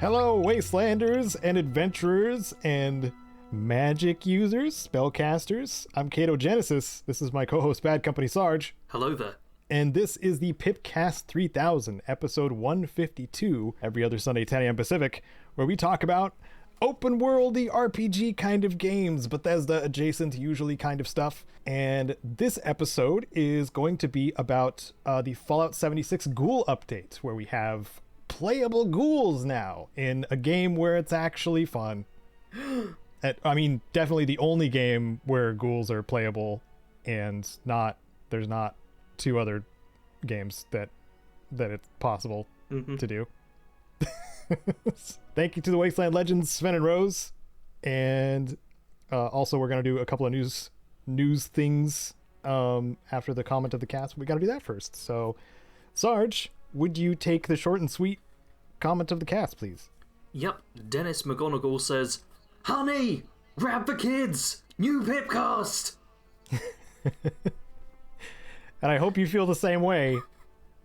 Hello, Wastelanders and adventurers and magic users, spellcasters. I'm Caedo Genesis. This is my co-host, Bad Company Sarge. Hello there. And this is the PIPCAST 3000, episode 152, every other Sunday, 10 a.m. Pacific, where we talk about open-worldy RPG kind of games, Bethesda adjacent, usually kind of stuff. And this episode is going to be about the Fallout 76 Ghoul update, where we have playable ghouls now in a game where it's actually fun. I mean, definitely the only game where ghouls are playable, and there's not two other games that it's possible to do. Thank you to the Wasteland Legends, Sven and Rose, and also we're gonna do a couple of news things after the comment of the cast. We gotta do that first. So, Sarge, would you take the short and sweet comment of the cast, please? Yep, Dennis McGonigal says, "Honey, grab the kids! New PIPCAST!" And I hope you feel the same way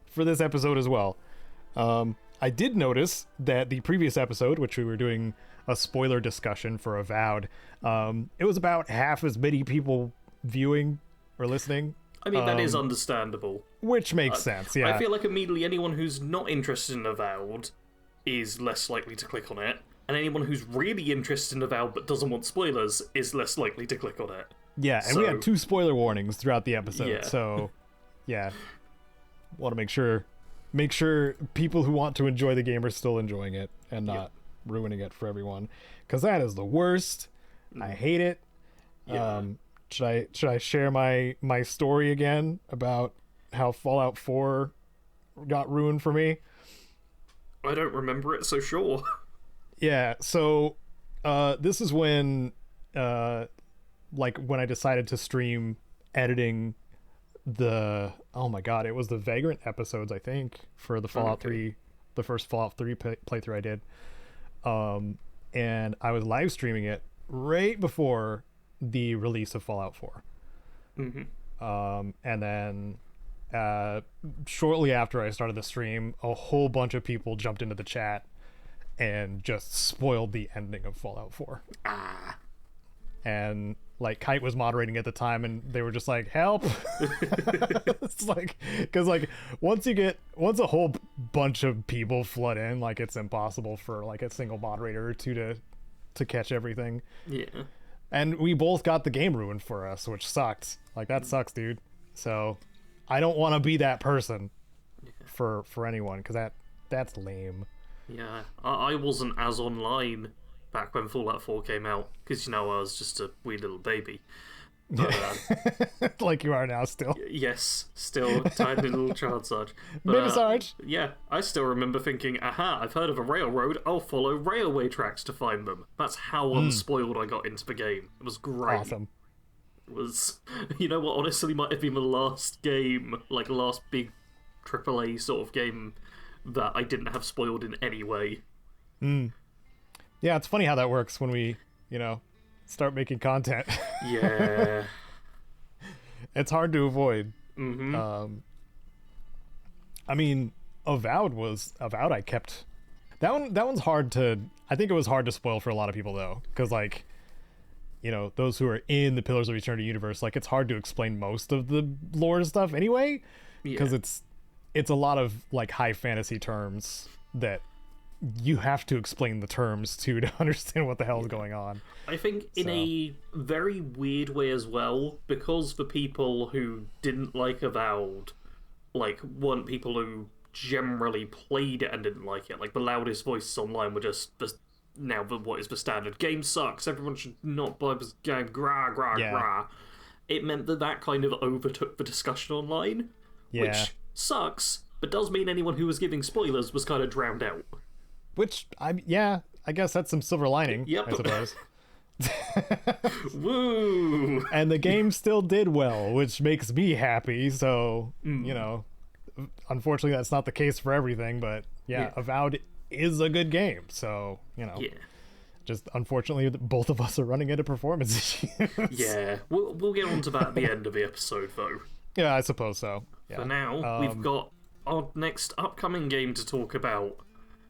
for this episode as well. I did notice that the previous episode, which we were doing a spoiler discussion for Avowed, it was about half as many people viewing or listening. I mean, that is understandable. Which makes sense, yeah. I feel like immediately anyone who's not interested in Avowed is less likely to click on it, and anyone who's really interested in Avowed but doesn't want spoilers is less likely to click on it. Yeah, and we had 2 spoiler warnings throughout the episode, yeah. So, yeah. Want to make sure people who want to enjoy the game are still enjoying it and not ruining it for everyone, because that is the worst. I hate it. Yeah. Should I share my story again about how Fallout 4 got ruined for me? I don't remember it, so sure. Yeah, so this is when when I decided to stream editing oh my god, it was the Vagrant episodes, I think, for the Fallout 3, the first Fallout 3 playthrough I did. And I was live streaming it right before the release of Fallout 4. And then shortly after I started the stream, a whole bunch of people jumped into the chat and just spoiled the ending of Fallout 4. And like Kite was moderating at the time, and they were just like, "Help!" It's like, because like once a whole bunch of people flood in, like it's impossible for like a single moderator or two to catch everything. Yeah. And we both got the game ruined for us, which sucked. Like that sucks, dude. So I don't want to be that person for anyone, because that's lame. Yeah, I wasn't as online back when Fallout 4 came out, because, I was just a wee little baby. But, like you are now still. Yes, still tiny little child Sarge. But, Baby Sarge. Yeah, I still remember thinking, aha, I've heard of a railroad, I'll follow railway tracks to find them. That's how unspoiled I got into the game. It was great. Awesome. It was, you know what, honestly might have been the last game, like last big AAA sort of game that I didn't have spoiled in any way. Yeah, it's funny how that works when we, start making content. Yeah. It's hard to avoid. I mean, Avowed I kept... That one's hard to... I think it was hard to spoil for a lot of people, though. Because, like, those who are in the Pillars of Eternity universe, like, it's hard to explain most of the lore stuff anyway. Because it's a lot of, like, high fantasy terms that you have to explain the terms to understand what the hell is going on. I think in a very weird way as well, because the people who didn't like Avowed, like, weren't people who generally played it and didn't like it. Like, the loudest voices online were just what is the standard? Game sucks, everyone should not buy this game, grah. It meant that kind of overtook the discussion online, which sucks, but does mean anyone who was giving spoilers was kind of drowned out. Which, I guess that's some silver lining, Yep. I suppose. Woo! And the game still did well, which makes me happy, so, unfortunately that's not the case for everything, but Avowed is a good game, so, just unfortunately both of us are running into performance issues. Yeah, we'll get onto that at the end of the episode, though. Yeah, I suppose so. Yeah. For now, we've got our next upcoming game to talk about,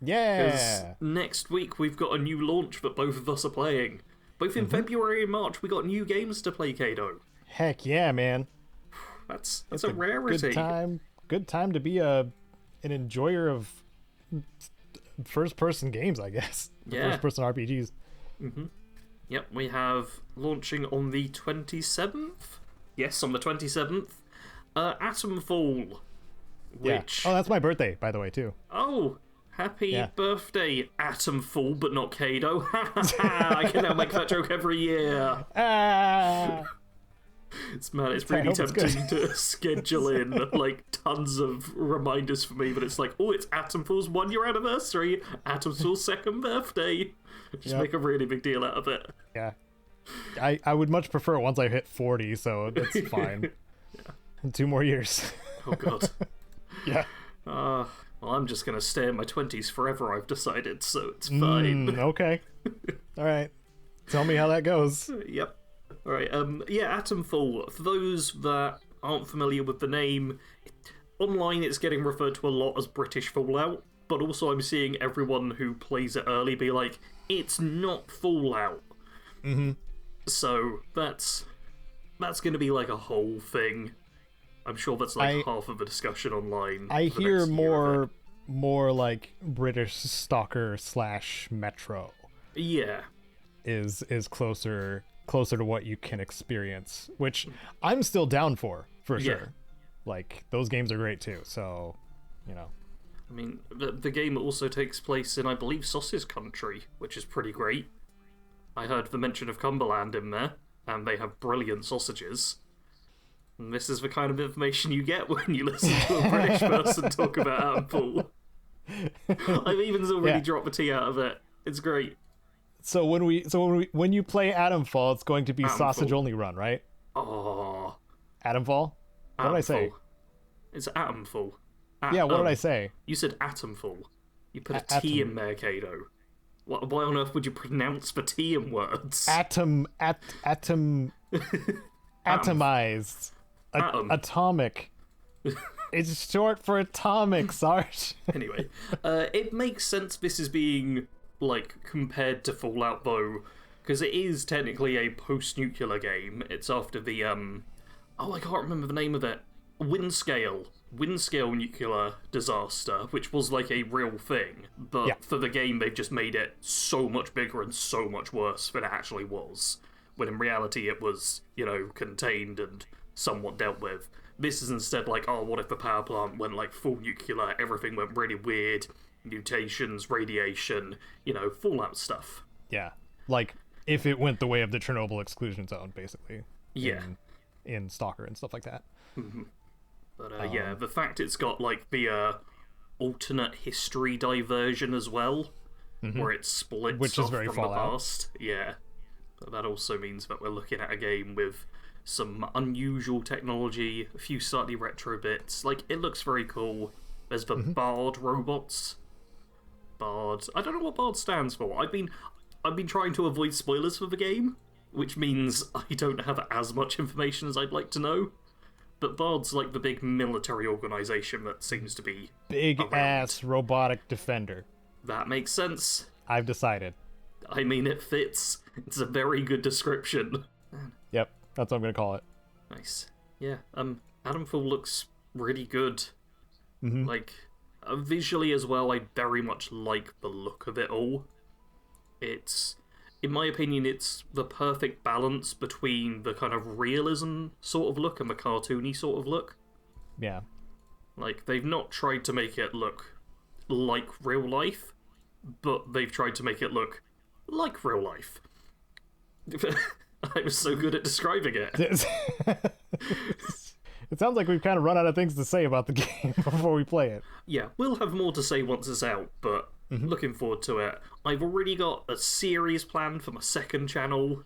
Yeah. Next week we've got a new launch that both of us are playing. Both in February and March, we got new games to play, Caedo. Heck yeah, man. That's a rarity. Good time to be an enjoyer of first-person games, I guess. Yeah. First-person RPGs. Yep, we have launching on the 27th. Yes, on the 27th. Atomfall. Which... Yeah. Oh, that's my birthday, by the way, too. Oh, happy birthday, Atomfall, but not Caedo. I can now make that joke every year. It's really tempting to schedule in like tons of reminders for me, but it's like, oh, it's Atomfall's 1-year anniversary, Atomfall's 2nd birthday. Just make a really big deal out of it. Yeah. I would much prefer it once I hit 40, so that's fine. In 2 more years. Oh, God. Yeah. Well, I'm just going to stay in my 20s forever, I've decided, so it's fine. Okay. All right. Tell me how that goes. Yep. All right. Atomfall. For those that aren't familiar with the name, online it's getting referred to a lot as British Fallout, but also I'm seeing everyone who plays it early be like, it's not Fallout. So that's going to be like a whole thing. I'm sure that's like half of a discussion online. I hear more like British Stalker / Metro. Yeah. Is closer to what you can experience, which I'm still down for sure. Like, those games are great too, so, you know. I mean, the game also takes place in, I believe, Sausage Country, which is pretty great. I heard the mention of Cumberland in there, and they have brilliant sausages. And this is the kind of information you get when you listen to a British person talk about Atomfall. I've even already dropped the tea out of it. It's great. So when you play Atomfall, it's going to be sausage only run, right? Oh. Atomfall? What did I say? It's Atomfall. Yeah, what did I say? You said Atomfall. You put a T in there, Caedo. Why on earth would you pronounce the T in words? Atomized. Atomic. It's short for atomic, Sarge. Anyway, it makes sense this is being, like, compared to Fallout, though, because it is technically a post-nuclear game. It's after the, I can't remember the name of it. Windscale nuclear disaster, which was like a real thing, but for the game they've just made it so much bigger and so much worse than it actually was, when in reality it was, contained and somewhat dealt with. This is instead like, oh, what if the power plant went like full nuclear, everything went really weird, mutations, radiation, Fallout stuff. Yeah, like if it went the way of the Chernobyl exclusion zone, basically. Yeah. In Stalker and stuff like that. Mm-hmm. But the fact it's got like the alternate history diversion as well, where it splits which off is very from Fallout. the past. Yeah. But that also means that we're looking at a game with some unusual technology, a few slightly retro bits. Like, it looks very cool. There's the Bard robots. Bard. I don't know what Bard stands for. I've been trying to avoid spoilers for the game, which means I don't have as much information as I'd like to know. But Bard's like the big military organization that seems to be big around. Ass robotic defender. That makes sense. I've decided. I mean, it fits. It's a very good description. Yep, that's what I'm gonna call it. Nice. Yeah. Atomfall looks really good. Like, visually as well, I very much like the look of it all. It's, in my opinion, it's the perfect balance between the kind of realism sort of look and the cartoony sort of look. Yeah. Like, they've not tried to make it look like real life, but they've tried to make it look like real life. I was so good at describing it. It sounds like we've kind of run out of things to say about the game before we play it. Yeah, we'll have more to say once it's out, but looking forward to it. I've already got a series planned for my second channel.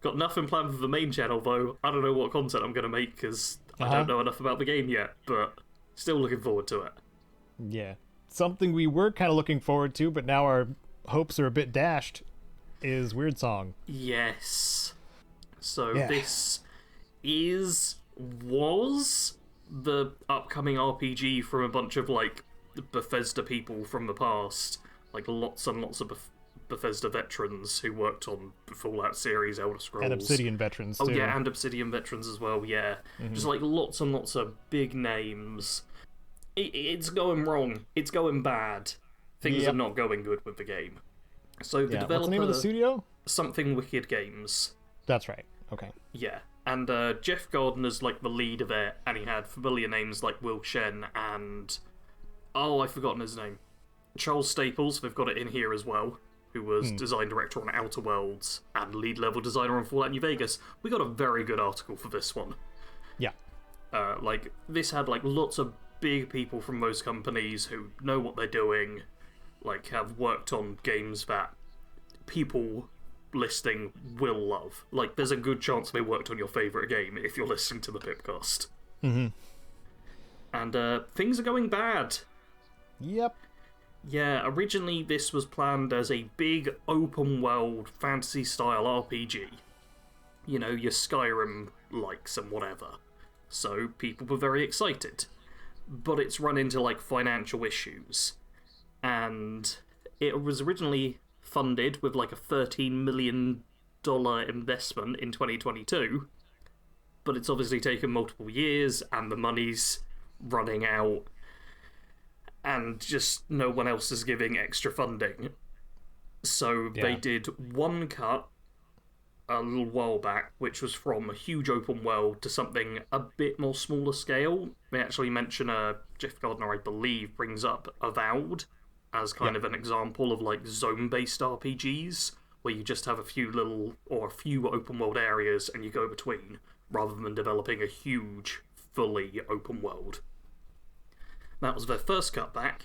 Got nothing planned for the main channel, though. I don't know what content I'm going to make, because I don't know enough about the game yet, but still looking forward to it. Yeah. Something we were kind of looking forward to, but now our hopes are a bit dashed, is Wyrdsong. Yes. So this was the upcoming RPG from a bunch of, like, Bethesda people from the past, like lots and lots of Bethesda veterans who worked on the Fallout series, Elder Scrolls. And Obsidian veterans, too. Oh, yeah, and Obsidian veterans as well, yeah. Just, like, lots and lots of big names. It's going wrong. It's going bad. Things are not going good with the game. So the developer... What's the name of the studio? Something Wicked Games. That's right. Okay. Yeah. And Jeff Gardner's, like, the lead of it, and he had familiar names like Will Shen and... Oh, I've forgotten his name. Charles Staples, they've got it in here as well, who was design director on Outer Worlds and lead level designer on Fallout New Vegas. We got a very good article for this one. Yeah. Like, this had, like, lots of big people from those companies who know what they're doing, like, have worked on games that people listening will love. Like, there's a good chance they worked on your favourite game if you're listening to the PIPCAST. And things are going bad. Yep. Yeah, originally this was planned as a big open-world fantasy-style RPG. You know, your Skyrim likes and whatever. So people were very excited. But it's run into, like, financial issues. And it was originally funded with, like, a $13 million investment in 2022. But it's obviously taken multiple years, and the money's running out. And just no one else is giving extra funding. So they did one cut a little while back, which was from a huge open world to something a bit more smaller scale. They actually mention, Jeff Gardner, I believe, brings up Avowed as kind of an example of, like, zone-based RPGs, where you just have a few open world areas and you go between, rather than developing a huge, fully open world. That was their first cutback,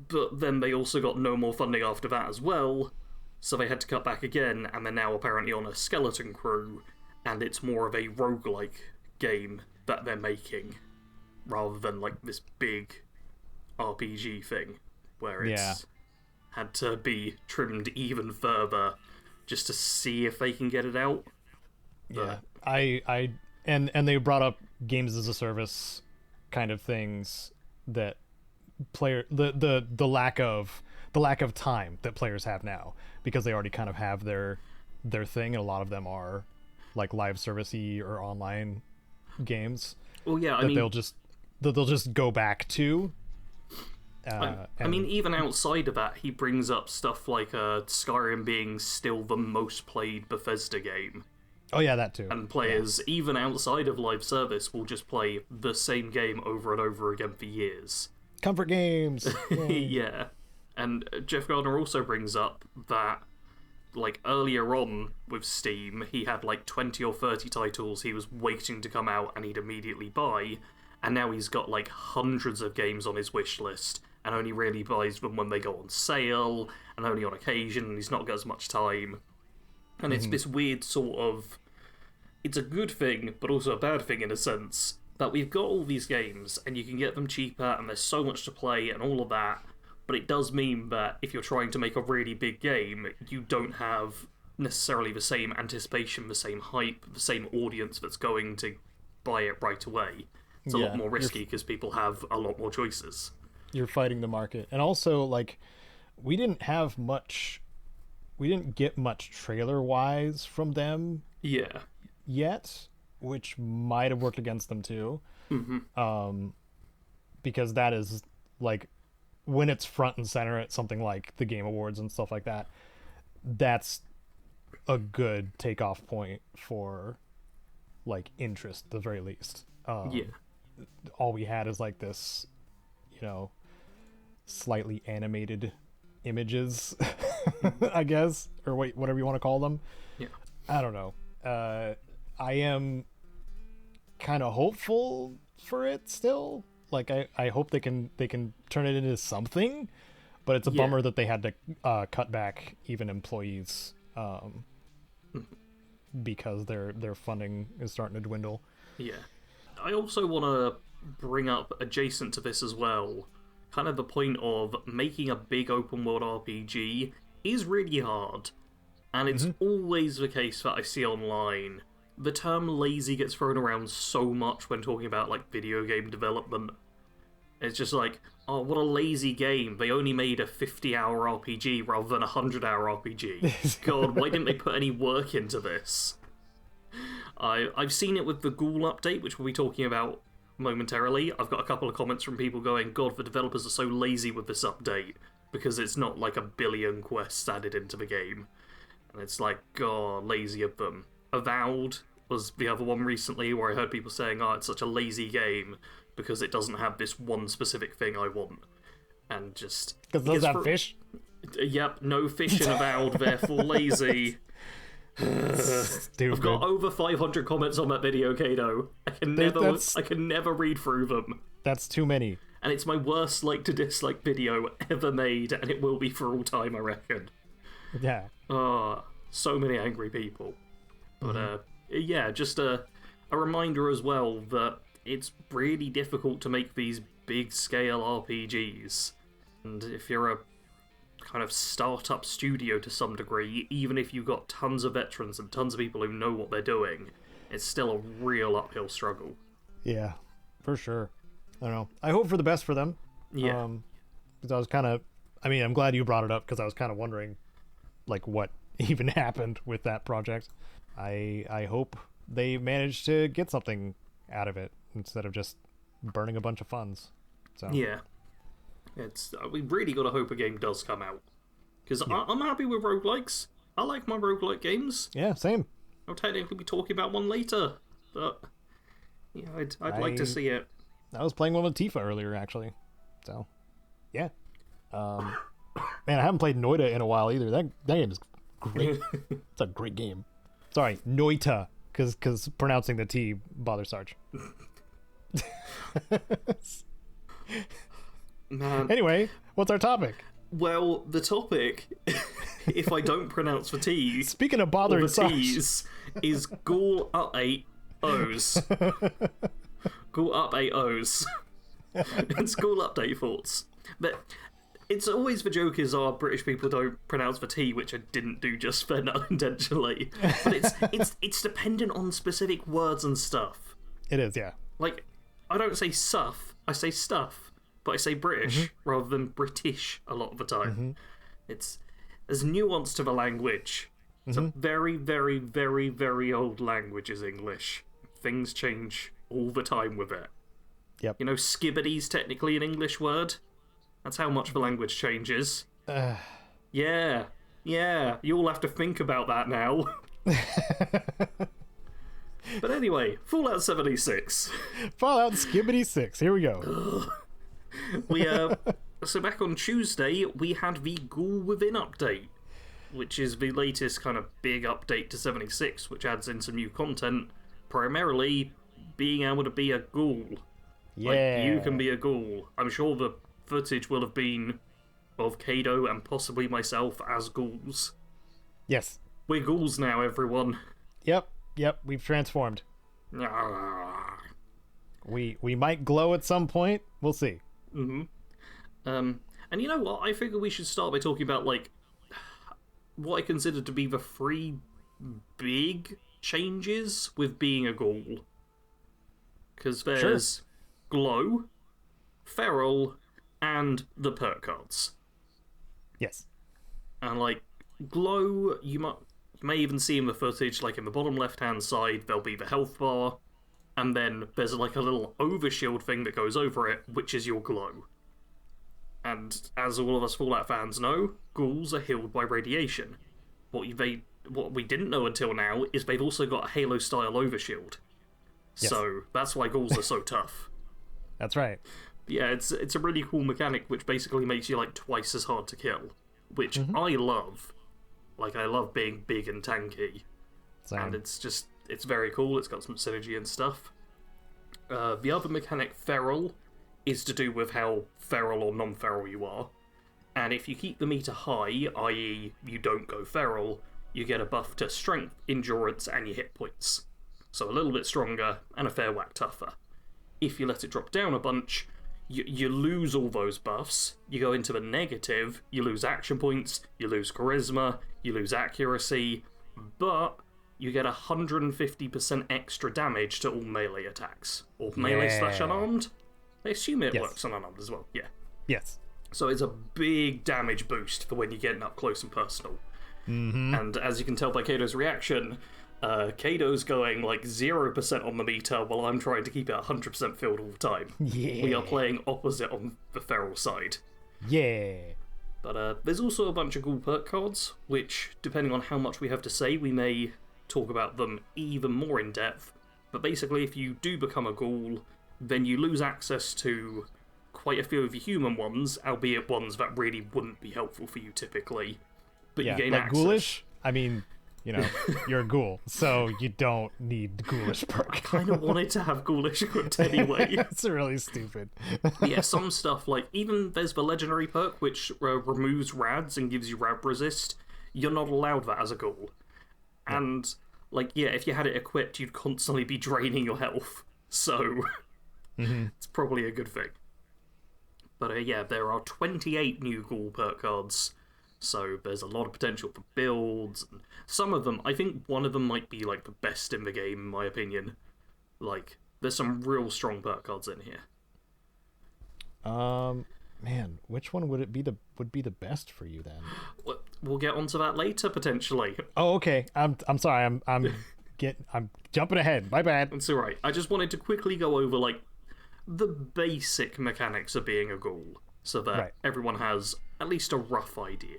but then they also got no more funding after that as well, so they had to cut back again, and they're now apparently on a skeleton crew, and it's more of a roguelike game that they're making, rather than, like, this big RPG thing, where it's had to be trimmed even further just to see if they can get it out. Yeah, and they brought up games as a service kind of things that the lack of time that players have now, because they already kind of have their thing, and a lot of them are like live servicey or online games. Well, yeah, they'll just go back to. I mean, even outside of that, he brings up stuff like Skyrim being still the most played Bethesda game. Oh yeah, that too. And players, even outside of live service, will just play the same game over and over again for years. Comfort games! Yeah. And Jeff Gardner also brings up that, like, earlier on with Steam, he had, like, 20 or 30 titles he was waiting to come out and he'd immediately buy, and now he's got, like, hundreds of games on his wish list, and only really buys them when they go on sale, and only on occasion, and he's not got as much time. And it's this weird sort of... It's a good thing, but also a bad thing in a sense, that we've got all these games, and you can get them cheaper, and there's so much to play, and all of that, but it does mean that if you're trying to make a really big game, you don't have necessarily the same anticipation, the same hype, the same audience that's going to buy it right away. It's a lot more risky, because people have a lot more choices. You're fighting the market. And also, like, we didn't get much trailer-wise from them yet, which might have worked against them too. Because that is, like, when it's front and center at something like the Game Awards and stuff like that, that's a good takeoff point for, like, interest, at the very least. All we had is, like, this, you know, slightly animated images, I guess, or wait, whatever you want to call them. I don't know. I am kind of hopeful for it still. Like, I hope they can turn it into something, but it's a bummer that they had to cut back even employees because their funding is starting to dwindle. Yeah. I also want to bring up, adjacent to this as well, kind of the point of making a big open world RPG is really hard. And it's always the case that I see online. The term lazy gets thrown around so much when talking about, like, video game development. It's just like, oh, what a lazy game. They only made a 50-hour RPG rather than a 100-hour RPG. God, why didn't they put any work into this? I've seen it with the Ghoul update, which we'll be talking about momentarily. I've got a couple of comments from people going, God, the developers are so lazy with this update, because it's not like 1 billion quests added into the game. And it's like, God, lazy of them. Avowed was the other one recently where I heard people saying, oh, it's such a lazy game because it doesn't have this one specific thing I want. And just... Because those have fish? Yep, no fish in Avowed, therefore lazy. Stupid. I've got over 500 comments on that video, Caedo. I can never read through them. That's too many. And it's my worst like to dislike video ever made, and it will be for all time, I reckon. Yeah. So many angry people. But yeah, just a reminder as well that it's really difficult to make these big scale RPGs. And if you're a kind of startup studio to some degree, even if you've got tons of veterans and tons of people who know what they're doing, it's still a real uphill struggle. Yeah, for sure. I don't know. I hope for the best for them. Yeah. Because I was kind of... I mean, I'm glad you brought it up because I was kind of wondering, like, what even happened with that project. I hope they managed to get something out of it instead of just burning a bunch of funds. So yeah, we really got to hope a game does come out, because I'm happy with roguelikes. I like my roguelike games. Yeah, same. I'll technically be talking about one later, but yeah, I'd like to see it. I was playing one with Tifa earlier, actually. So yeah, man, I haven't played Noita in a while either. That game is great. It's a great game. Sorry, Noita, because pronouncing the T bothers Sarge. Man. Anyway, what's our topic? Well, the topic, if I don't pronounce the T's, speaking of bothering T's, is Ghoul up 8 O's. Ghoul up 8 O's. It's Ghoul update thoughts. But it's always the joke is our British people don't pronounce the T, which I didn't do just then unintentionally. But it's dependent on specific words and stuff. It is, yeah. Like, I don't say suff, I say stuff, but I say British rather than British a lot of the time. There's nuance to the language. It's a very, very, very, very old language is English. Things change all the time with it. Yep. You know, skibbidy's technically an English word. That's how much the language changes. Yeah. You all have to think about that now. But anyway, Fallout 76. Fallout Skibbity 6. Here we go. So back on Tuesday, we had the Ghoul Within update, which is the latest kind of big update to 76, which adds in some new content, primarily being able to be a ghoul. Yeah. Like, you can be a ghoul. I'm sure the footage will have been of Caedo and possibly myself as ghouls. Yes. We're ghouls now, everyone. Yep, we've transformed. We might glow at some point. We'll see. And you know what? I figure we should start by talking about, like, what I consider to be the 3 big changes with being a ghoul. Because there's glow, feral, and the perk cards. Yes. And, like, glow, you may even see in the footage, like in the bottom left-hand side, there'll be the health bar, and then there's like a little overshield thing that goes over it, which is your glow. And as all of us Fallout fans know, ghouls are healed by radiation. What we didn't know until now is they've also got a Halo-style overshield. Yes. So that's why ghouls are so tough. That's right. Yeah, it's a really cool mechanic which basically makes you like twice as hard to kill, which I love. Like, I love being big and tanky. Same. And it's very cool. It's got some synergy and stuff. The other mechanic, feral, is to do with how feral or non-feral you are. And if you keep the meter high, i.e. you don't go feral, you get a buff to strength, endurance, and your hit points. So a little bit stronger and a fair whack tougher. If you let it drop down a bunch, you lose all those buffs, you go into the negative, you lose action points, you lose charisma, you lose accuracy, but you get 150% extra damage to all melee attacks. Or melee/unarmed. I assume it Yes. works on unarmed as well. Yeah. Yes. So it's a big damage boost for when you're getting up close and personal. And as you can tell by Caedo's reaction, Caedo's going like 0% on the meter while I'm trying to keep it 100% filled all the time. Yeah. We are playing opposite on the feral side. Yeah. But there's also a bunch of Ghoul perk cards, which, depending on how much we have to say, we may talk about them even more in depth. But basically, if you do become a Ghoul, then you lose access to quite a few of your human ones, albeit ones that really wouldn't be helpful for you typically. But you gain like access. ghoulish. I mean, you're a ghoul, so you don't need ghoulish perk. I kind of wanted to have Ghoulish equipped anyway. It's really stupid. Yeah, some stuff, like, even there's the legendary perk, which removes rads and gives you rad resist. You're not allowed that as a Ghoul. And, like, yeah, if you had it equipped, you'd constantly be draining your health. So, it's probably a good thing. But, yeah, there are 28 new Ghoul perk cards. So there's a lot of potential for builds. And some of them, I think one of them might be like the best in the game, in my opinion. Like, there's some real strong perk cards in here. Man, which one would be the best for you then? We'll get onto that later potentially. Oh, okay. I'm sorry. I'm jumping ahead. My bad. It's alright. I just wanted to quickly go over like the basic mechanics of being a Ghoul, so that everyone has at least a rough idea.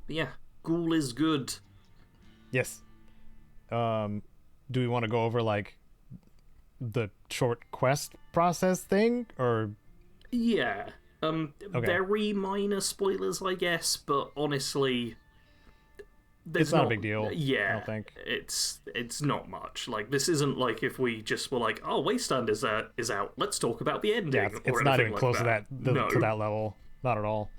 But yeah, Ghoul is good. Yes. Do we want to go over like the short quest process thing, or? Yeah. Very minor spoilers, I guess, but honestly, it's not a big deal. Yeah, I don't think it's not much. Like, this isn't like if we just were like, "Oh, Wasteland is out. Let's talk about the ending." Yeah, it's not even close to that level. Not at all.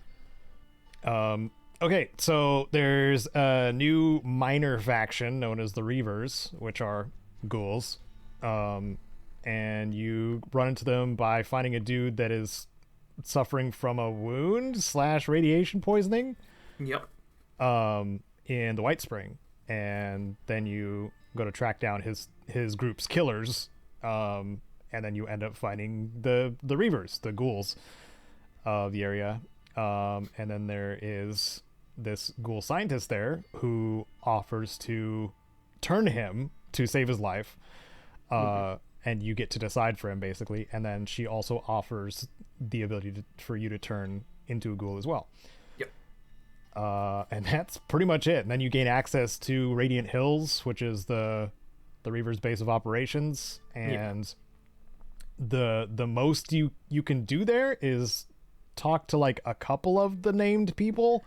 Okay, so there's a new minor faction known as the Reavers, which are ghouls. And you run into them by finding a dude that is suffering from a wound / radiation poisoning. Yep. In the White Spring, and then you go to track down his group's killers, and then you end up finding the Reavers, the ghouls of the area. And then there is this ghoul scientist there who offers to turn him to save his life. And you get to decide for him, basically. And then she also offers the ability for you to turn into a ghoul as well. Yep. And that's pretty much it. And then you gain access to Radiant Hills, which is the Reaver's base of operations. And the most you can do there is talk to like a couple of the named people.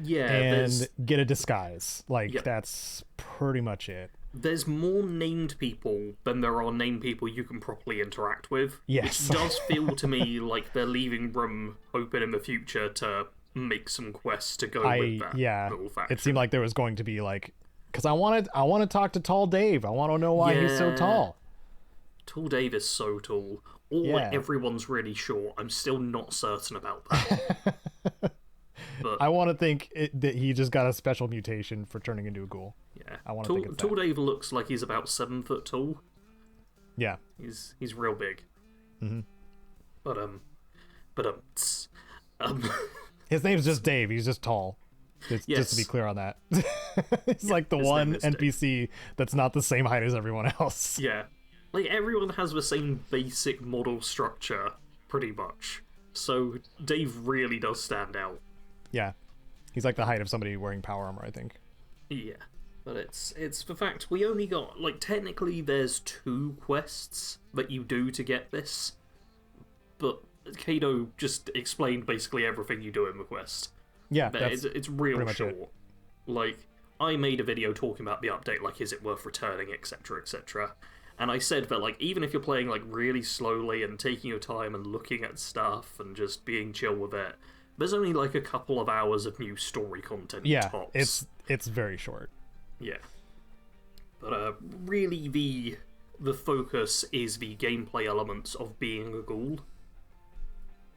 Yeah. And get a disguise. Like, that's pretty much it. There's more named people than there are named people you can properly interact with. Yes. Which does feel to me like they're leaving room open in the future to make some quests to go with that little faction. It seemed like there was going to be like, because I want to talk to Tall Dave. I want to know why he's so tall. Tall Dave is so tall. Or everyone's really short. I'm still not certain about that. But I want to think that he just got a special mutation for turning into a ghoul. Yeah, I want to think it's Tall Dave looks like he's about 7 foot tall. Yeah, he's real big. But his name's just Dave. He's just tall. Just to be clear on that. He's like the one NPC that's not the same height as everyone else. Yeah, like everyone has the same basic model structure, pretty much. So Dave really does stand out. Yeah, he's like the height of somebody wearing power armor, I think. Yeah, but it's the fact we only got, like, technically there's 2 quests that you do to get this, but Caedo just explained basically everything you do in the quest. Yeah, it's real short. Like, I made a video talking about the update, like, is it worth returning, etc., etc. And I said that, like, even if you're playing, like, really slowly and taking your time and looking at stuff and just being chill with it, there's only like a couple of hours of new story content. Tops. It's very short. Yeah, but really the focus is the gameplay elements of being a ghoul,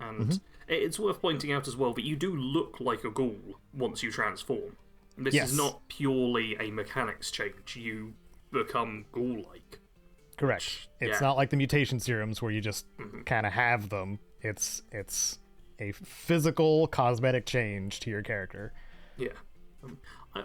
and it's worth pointing out as well that you do look like a ghoul once you transform. This is not purely a mechanics change; you become ghoul-like. Correct. It's yeah. not like the mutation serums where you just kind of have them. It's a physical cosmetic change to your character. Yeah. I,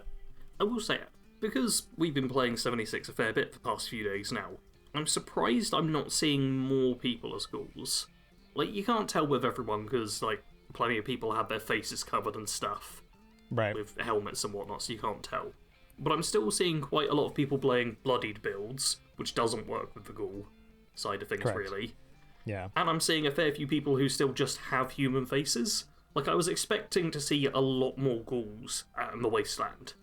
I will say, because we've been playing 76 a fair bit for the past few days now, I'm surprised I'm not seeing more people as ghouls. Like, you can't tell with everyone because, like, plenty of people have their faces covered and stuff. Right. With helmets and whatnot, so you can't tell. But I'm still seeing quite a lot of people playing bloodied builds, which doesn't work with the ghoul side of things, Correct. really. Yeah. And I'm seeing a fair few people who still just have human faces. Like, I was expecting to see a lot more ghouls out in the Wasteland.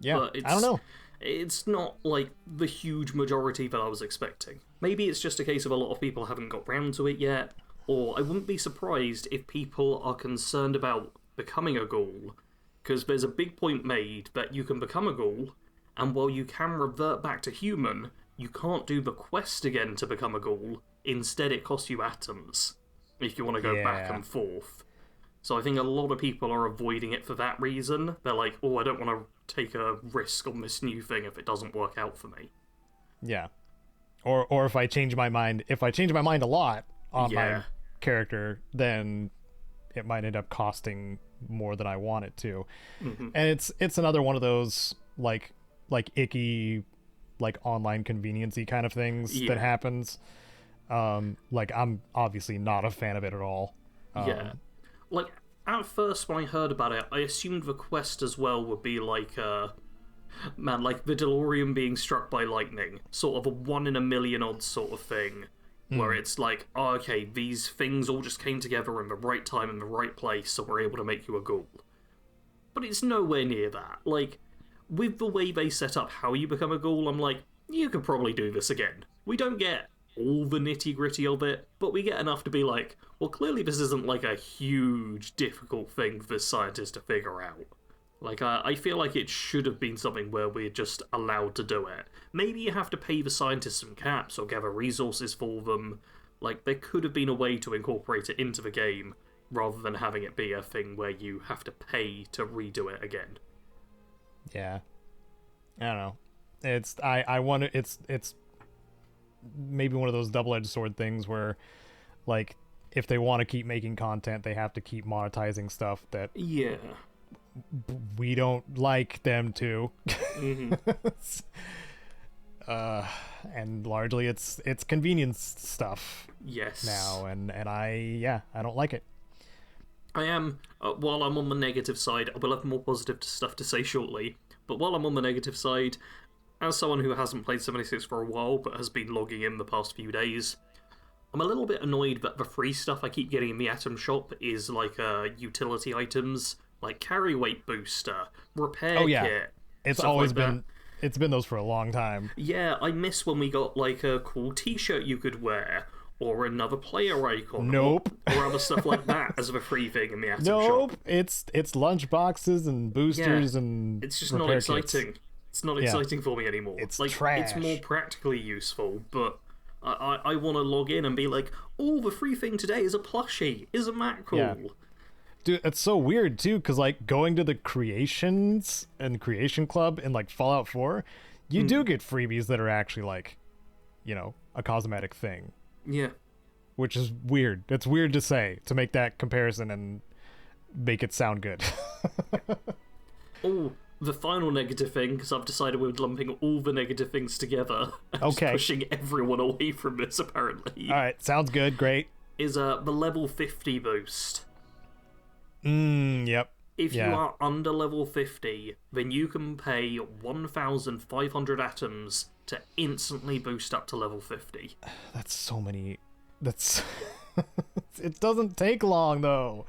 Yeah, But I don't know. It's not, like, the huge majority that I was expecting. Maybe it's just a case of a lot of people haven't got round to it yet, or I wouldn't be surprised if people are concerned about becoming a ghoul, because there's a big point made that you can become a ghoul, and while you can revert back to human, you can't do the quest again to become a ghoul. Instead, it costs you atoms, if you want to go back and forth. So I think a lot of people are avoiding it for that reason. They're like, oh, I don't want to take a risk on this new thing if it doesn't work out for me. Yeah. Or if I change my mind, a lot on my Yeah. character, then it might end up costing more than I want it to. Mhm. And it's another one of those like icky, like online convenience-y kind of things that happens. Like, I'm obviously not a fan of it at all. Yeah. Like, at first when I heard about it, I assumed the quest as well would be like, like the DeLorean being struck by lightning. Sort of a 1 in a million odd sort of thing. Where it's like, oh, okay, these things all just came together in the right time in the right place, so we're able to make you a ghoul. But it's nowhere near that. Like, with the way they set up how you become a ghoul, I'm like, you could probably do this again. We don't get all the nitty-gritty of it, but we get enough to be like, well, clearly this isn't like a huge, difficult thing for scientists to figure out. Like, I feel like it should have been something where we're just allowed to do it. Maybe you have to pay the scientists some caps or gather resources for them. Like, there could have been a way to incorporate it into the game, rather than having it be a thing where you have to pay to redo it again. Yeah. I don't know. I wonder, it's maybe one of those double-edged sword things where, like, if they want to keep making content, they have to keep monetizing stuff that Yeah. we don't like them to. And largely it's convenience stuff Yes. now, and I don't like it. I am, while I'm on the negative side, I will have more positive stuff to say shortly, but while I'm on the negative side, as someone who hasn't played 76 for a while but has been logging in the past few days, I'm a little bit annoyed that the free stuff I keep getting in the Atom shop is like utility items, like carry weight booster, repair kit. It's always been it's been those for a long time. Yeah, I miss when we got like a cool t-shirt you could wear, or another player icon. Nope. Or other stuff like that as a free thing in the Atom Nope. shop. It's lunch boxes and boosters and it's just not repair exciting. kits. It's not exciting for me anymore. It's like trash. It's more practically useful, but I want to log in and be like, oh, the free thing today is a plushie. Isn't that cool? Yeah. Dude, it's so weird too, because like going to the creations and creation club in like Fallout 4, you do get freebies that are actually like, you know, a cosmetic thing. Yeah. Which is weird. It's weird to say, to make that comparison and make it sound good. Oh, the final negative thing, because I've decided we're lumping all the negative things together and just Okay. pushing everyone away from this, apparently, All right, sounds good. Great. is the level 50 boost. Yep. If you are under level 50, then you can pay 1,500 atoms to instantly boost up to level 50. That's so many. That's. It doesn't take long though.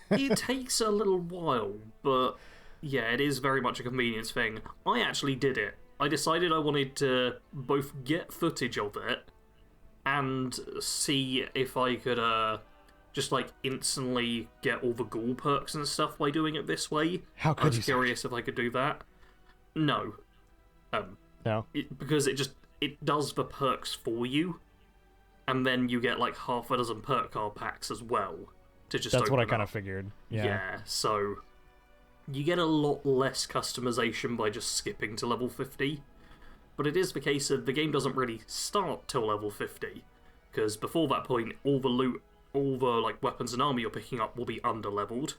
It takes a little while, but yeah, it is very much a convenience thing. I actually did it. I decided I wanted to both get footage of it and see if I could just like instantly get all the ghoul perks and stuff by doing it this way. How could I was you? curious if I could do that. No. No. Because it does the perks for you, and then you get like half a dozen perk card packs as well to just. That's what I open kind up. of figured. Yeah. So you get a lot less customization by just skipping to level 50. but it is the case of the game doesn't really start till level 50, because before that point, all the loot, all the like weapons and armor you're picking up will be under-leveled.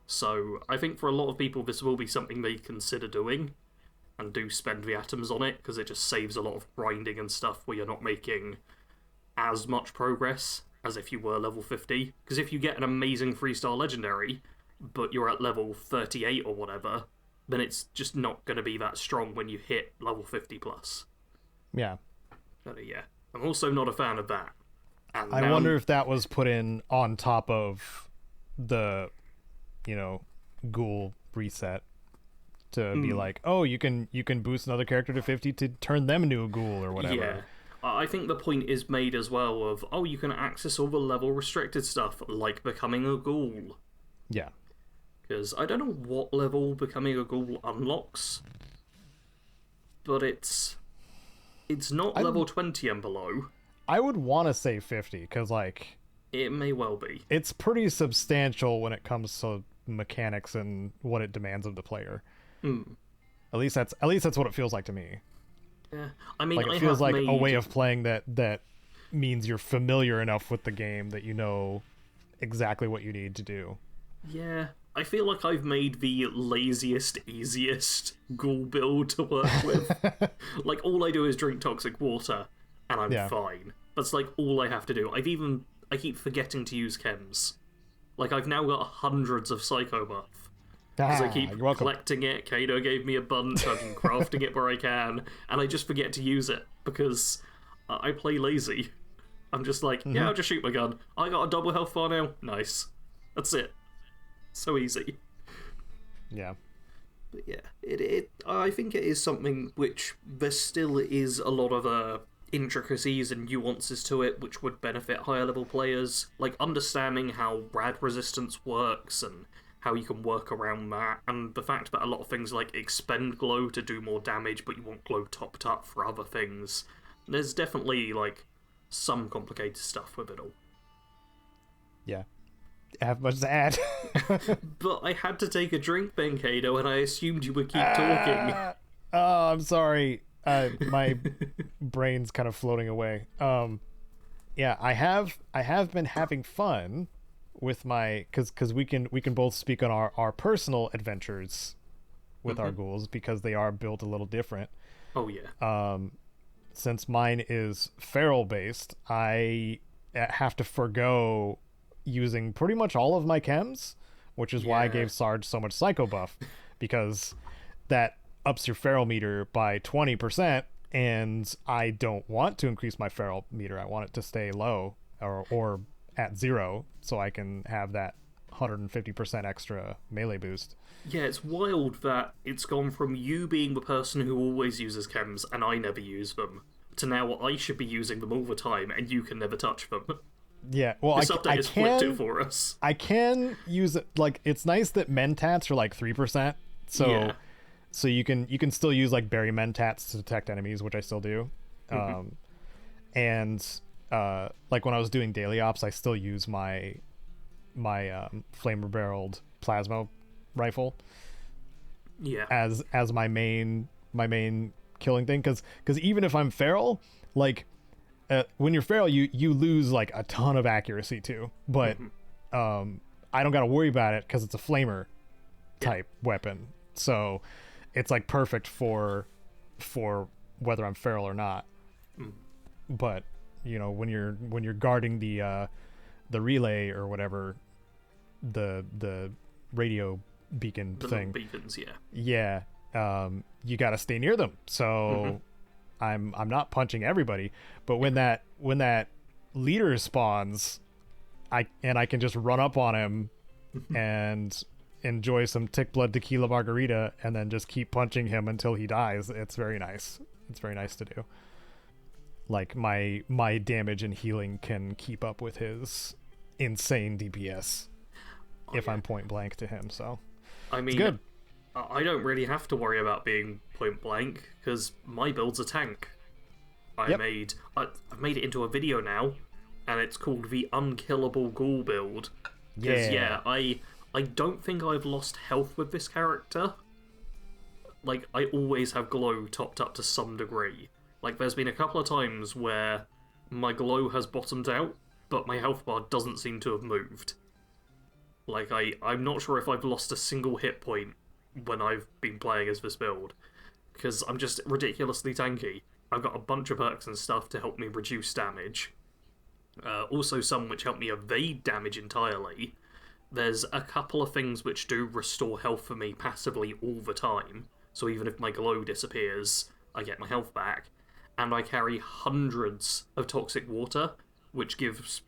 So I think for a lot of people this will be something they consider doing, and do spend the atoms on it, because it just saves a lot of grinding and stuff where you're not making as much progress as if you were level 50. Because if you get an amazing 3-star legendary, but you're at level 38 or whatever, then it's just not going to be that strong when you hit level 50 plus. Yeah. But yeah, I'm also not a fan of that. And I wonder if that was put in on top of the, Ghoul reset to be like, oh, you can boost another character to 50 to turn them into a Ghoul or whatever. Yeah. I think the point is made as well of, oh, you can access all the level restricted stuff, like becoming a Ghoul. Yeah. Because I don't know what level becoming a Ghoul unlocks, but it's not level 20 and below. I would want to say 50, because, it may well be. It's pretty substantial when it comes to mechanics and what it demands of the player. At least that's what it feels like to me. Yeah, I mean, it feels like a way of playing that means you're familiar enough with the game that you know exactly what you need to do. Yeah, I feel like I've made the laziest, easiest Ghoul build to work with. All I do is drink toxic water, and I'm fine. That's all I have to do. I keep forgetting to use chems. I've now got hundreds of Psycho Buff. Because I keep collecting it, Caedo gave me a bunch, I've been crafting it where I can, and I just forget to use it, because I play lazy. I'm just yeah, I'll just shoot my gun. I got a double health bar now, nice. That's it. So easy. Yeah. But yeah, I think it is something which there still is a lot of intricacies and nuances to it which would benefit higher level players, understanding how rad resistance works and how you can work around that, and the fact that a lot of things expend glow to do more damage, but you want glow topped up for other things. There's definitely some complicated stuff with it all. Yeah. I have much to add. But I had to take a drink then, Caedo, and I assumed you would keep talking. Oh, I'm sorry. My brain's kind of floating away. Yeah, I have been having fun with my, because we can both speak on our personal adventures with our ghouls, because they are built a little different. Oh yeah. Since mine is feral based, I have to forgo using pretty much all of my chems, which is why I gave Sarge so much psycho buff, because that ups your feral meter by 20%, and I don't want to increase my feral meter. I want it to stay low or at 0, so I can have that 150% extra melee boost. Yeah, it's wild that it's gone from you being the person who always uses chems and I never use them, to now I should be using them all the time and you can never touch them. Yeah, well, this update has flipped it for us. I can use it, it's nice that mentats are 3%, so you can still use berry mentats to detect enemies, which I still do. And when I was doing daily ops, I still use my flamer barreled plasma rifle as my main killing thing, because even if I'm feral, when you're feral you lose a ton of accuracy too, but I don't gotta worry about it because it's a flamer type weapon, so it's perfect for whether I'm feral or not. But when you're guarding the relay or whatever, the radio beacon thing, beacons, you gotta stay near them, so I'm not punching everybody, but when that leader spawns, I can just run up on him and enjoy some tick blood tequila margarita and then just keep punching him until he dies. It's very nice to do. My damage and healing can keep up with his insane DPS if I'm point blank to him, so I mean, it's good. I don't really have to worry about being point blank because my build's a tank. I've made it into a video now, and it's called the Unkillable Ghoul build. I don't think I've lost health with this character. like, I always have glow topped up to some degree. Like, there's been a couple of times where my glow has bottomed out, but my health bar doesn't seem to have moved. Like, I'm not sure if I've lost a single hit point when I've been playing as this build, because I'm just ridiculously tanky. I've got a bunch of perks and stuff to help me reduce damage. Also some which help me evade damage entirely. There's a couple of things which do restore health for me passively all the time, so even if my glow disappears, I get my health back. And I carry hundreds of toxic water, which gives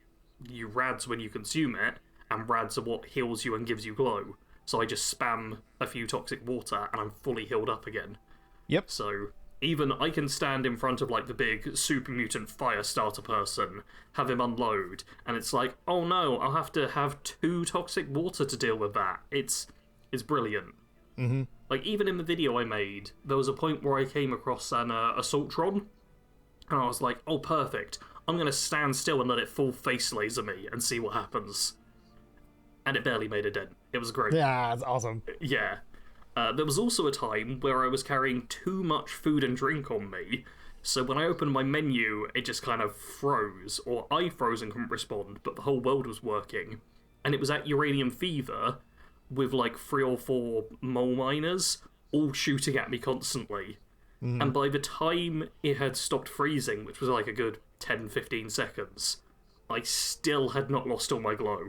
you rads when you consume it, and rads are what heals you and gives you glow. So I just spam a few toxic water and I'm fully healed up again. Yep. So even I can stand in front of like the big super mutant fire starter person, have him unload, and it's like, oh no, I'll have to have 2 toxic water to deal with that. It's brilliant. Mm-hmm. Like, even in the video I made, there was a point where I came across an Assaultron, and I was like, oh perfect, I'm going to stand still and let it full face laser me and see what happens. And it barely made a dent. It was great. Yeah, it's awesome. Yeah. There was also a time where I was carrying too much food and drink on me, so when I opened my menu, it just kind of froze, or I froze and couldn't respond, but the whole world was working. And it was at Uranium Fever, with like 3 or 4 mole miners, all shooting at me constantly. Mm. And by the time it had stopped freezing, which was like a good 10-15 seconds, I still had not lost all my glow.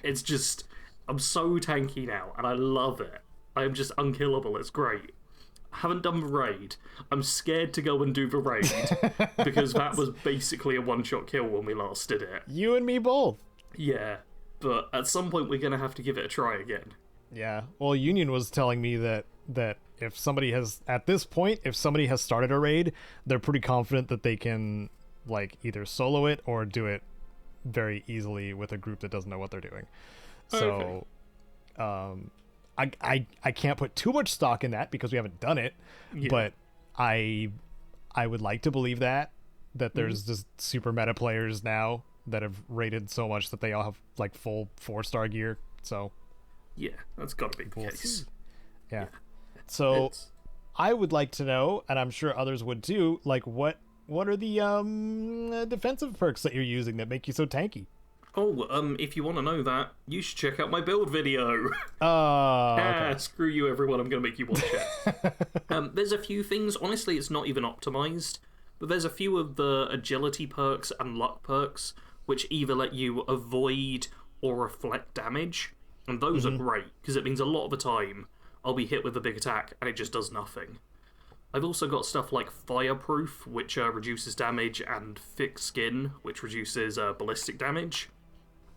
It's just, I'm so tanky now, and I love it. I am just unkillable, it's great. I haven't done the raid. I'm scared to go and do the raid, because that was basically a one-shot kill when we last did it. You and me both. Yeah, but at some point we're going to have to give it a try again. Yeah, well, Union was telling me that if somebody has, at this point, if somebody has started a raid, they're pretty confident that they can, like, either solo it or do it very easily with a group that doesn't know what they're doing. So, okay. I can't put too much stock in that because we haven't done it, yeah. But I would like to believe that there's just super meta players now that have rated so much that they all have like full 4-star gear. So yeah, that's got to be the case. Yeah. So I would like to know, and I'm sure others would too, like what are the defensive perks that you're using that make you so tanky? Oh, if you want to know that, you should check out my build video. Okay. Screw you, everyone. I'm going to make you watch it. There's a few things. Honestly, it's not even optimized, but there's a few of the agility perks and luck perks which either let you avoid or reflect damage, and those are great, because it means a lot of the time I'll be hit with a big attack and it just does nothing. I've also got stuff like Fireproof, which reduces damage, and Thick Skin, which reduces ballistic damage.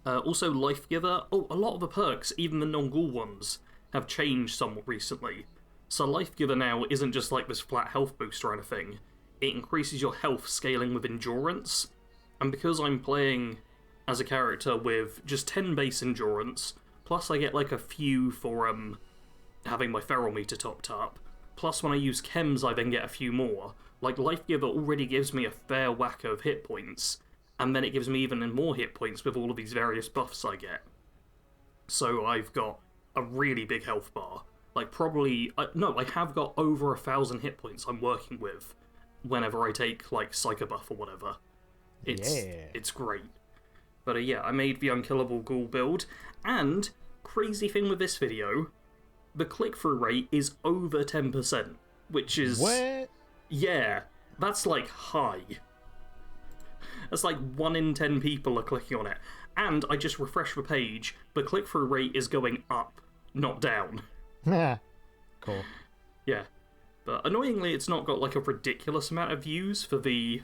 Also Life Giver. Oh, a lot of the perks, even the non-Ghoul ones, have changed somewhat recently. So Life Giver now isn't just like this flat health boost or anything. It increases your health scaling with endurance. And because I'm playing as a character with just 10 base endurance, plus I get like a few for having my feral meter topped up, plus when I use chems I then get a few more. Like Life Giver already gives me a fair whack of hit points, and then it gives me even more hit points with all of these various buffs I get. So I've got a really big health bar. Like probably, no, I have got over 1,000 hit points I'm working with whenever I take like Psycho Buff or whatever. It's great. But yeah, I made the Unkillable Ghoul build, and crazy thing with this video, the click-through rate is over 10%, which is... What? Yeah, that's like high. That's like 1 in 10 people are clicking on it. And I just refreshed the page, the click-through rate is going up, not down. Cool. Yeah. But annoyingly, it's not got like a ridiculous amount of views for the